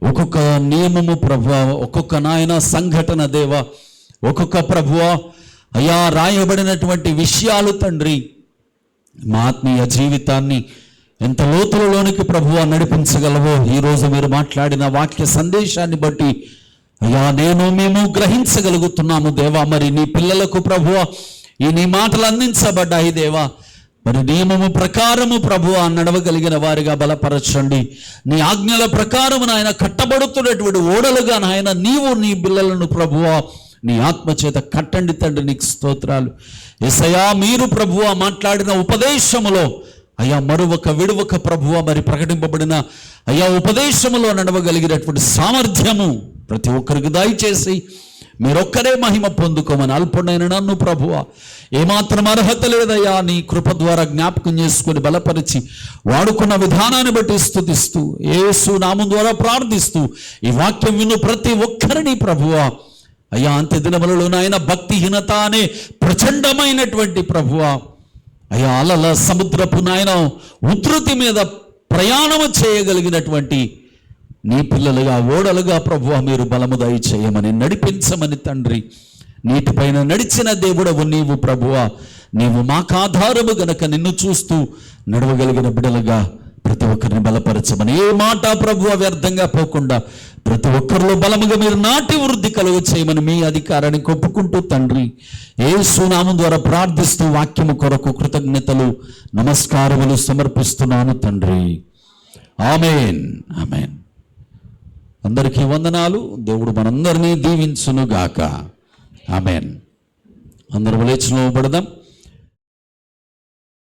ఒక్కొక్క నియమము ప్రభువా, ఒక్కొక్క నాయన సంఘటన దేవా, ఒక్కొక్క ప్రభువా అయ్యా రాయబడినటువంటి విషయాలు తండ్రి మా ఆత్మీయ జీవితాన్ని ఎంత లోతులలోనికి ప్రభువా నడిపించగలవో ఈరోజు మీరు మాట్లాడిన వాక్య సందేశాన్ని బట్టి అయ్యా మేము గ్రహించగలుగుతున్నాము దేవా. మరి నీ పిల్లలకు ప్రభువా ఈ నీ మాటలు అందించబడ్డాయి దేవా. మరి నియమము ప్రకారము ప్రభువా నడవగలిగిన వారిగా బలపరచండి. నీ ఆజ్ఞల ప్రకారము నాయన కట్టబడుతున్నటువంటి ఓడలుగా నాయన నీవు నీ పిల్లలను ప్రభువా నీ ఆత్మచేత కట్టండి తండ్రి. నీకు స్తోత్రాలు యేసయ్యా. మీరు ప్రభువా మాట్లాడిన ఉపదేశములో అయ్యా విడువక ప్రభువ మరి ప్రకటింపబడిన అయ్యా ఉపదేశములో నడవగలిగినటువంటి సామర్థ్యము ప్రతి ఒక్కరికి దయచేసి మీరొక్కరే మహిమ పొందుకోమని అల్పుడైన నన్ను ప్రభువ ఏమాత్రం అర్హత లేదయ్యా నీ కృప ద్వారా జ్ఞాపకం చేసుకొని బలపరిచి వాడుకున్న విధానాన్ని బట్టి స్తుతిస్తూ యేసు నామం ద్వారా ప్రార్థిస్తూ ఈ వాక్యం విను ప్రతి ఒక్కరిని ప్రభువ అయ్యా అంత్య దినములలో నాయన భక్తిహీనత అనే ప్రచండమైనటువంటి ప్రభువ అయ్యా అలల సముద్రపు నాయన ఉధృతి మీద ప్రయాణము చేయగలిగినటువంటి నీ పిల్లలుగా ఓడలుగా ప్రభువా మీరు బలము దయచేయమని నడిపించమని తండ్రి. నీటిపైన నడిచిన దేవుడవు నీవు ప్రభువా, నీవు మాకు ఆధారము గనక నిన్ను చూస్తూ నడవగలిగిన బిడలుగా ప్రతి ఒక్కరిని బలపరచమని, ఏ మాట ప్రభువా వ్యర్థంగా పోకుండా ప్రతి ఒక్కరిలో బలముగా మీరు నాటి వృద్ధి కలుగు చేయమని మీ అధికారాన్ని ఒప్పుకుంటూ తండ్రి యేసు నామం ద్వారా ప్రార్థిస్తూ వాక్యము కొరకు కృతజ్ఞతలు నమస్కారములు సమర్పిస్తున్నాను తండ్రి. ఆమేన్, ఆమేన్. అందరికీ వందనాలు. దేవుడు మనందరినీ దీవించునుగాక. ఆమేన్. అందరూ లేచి నిలబడదాం.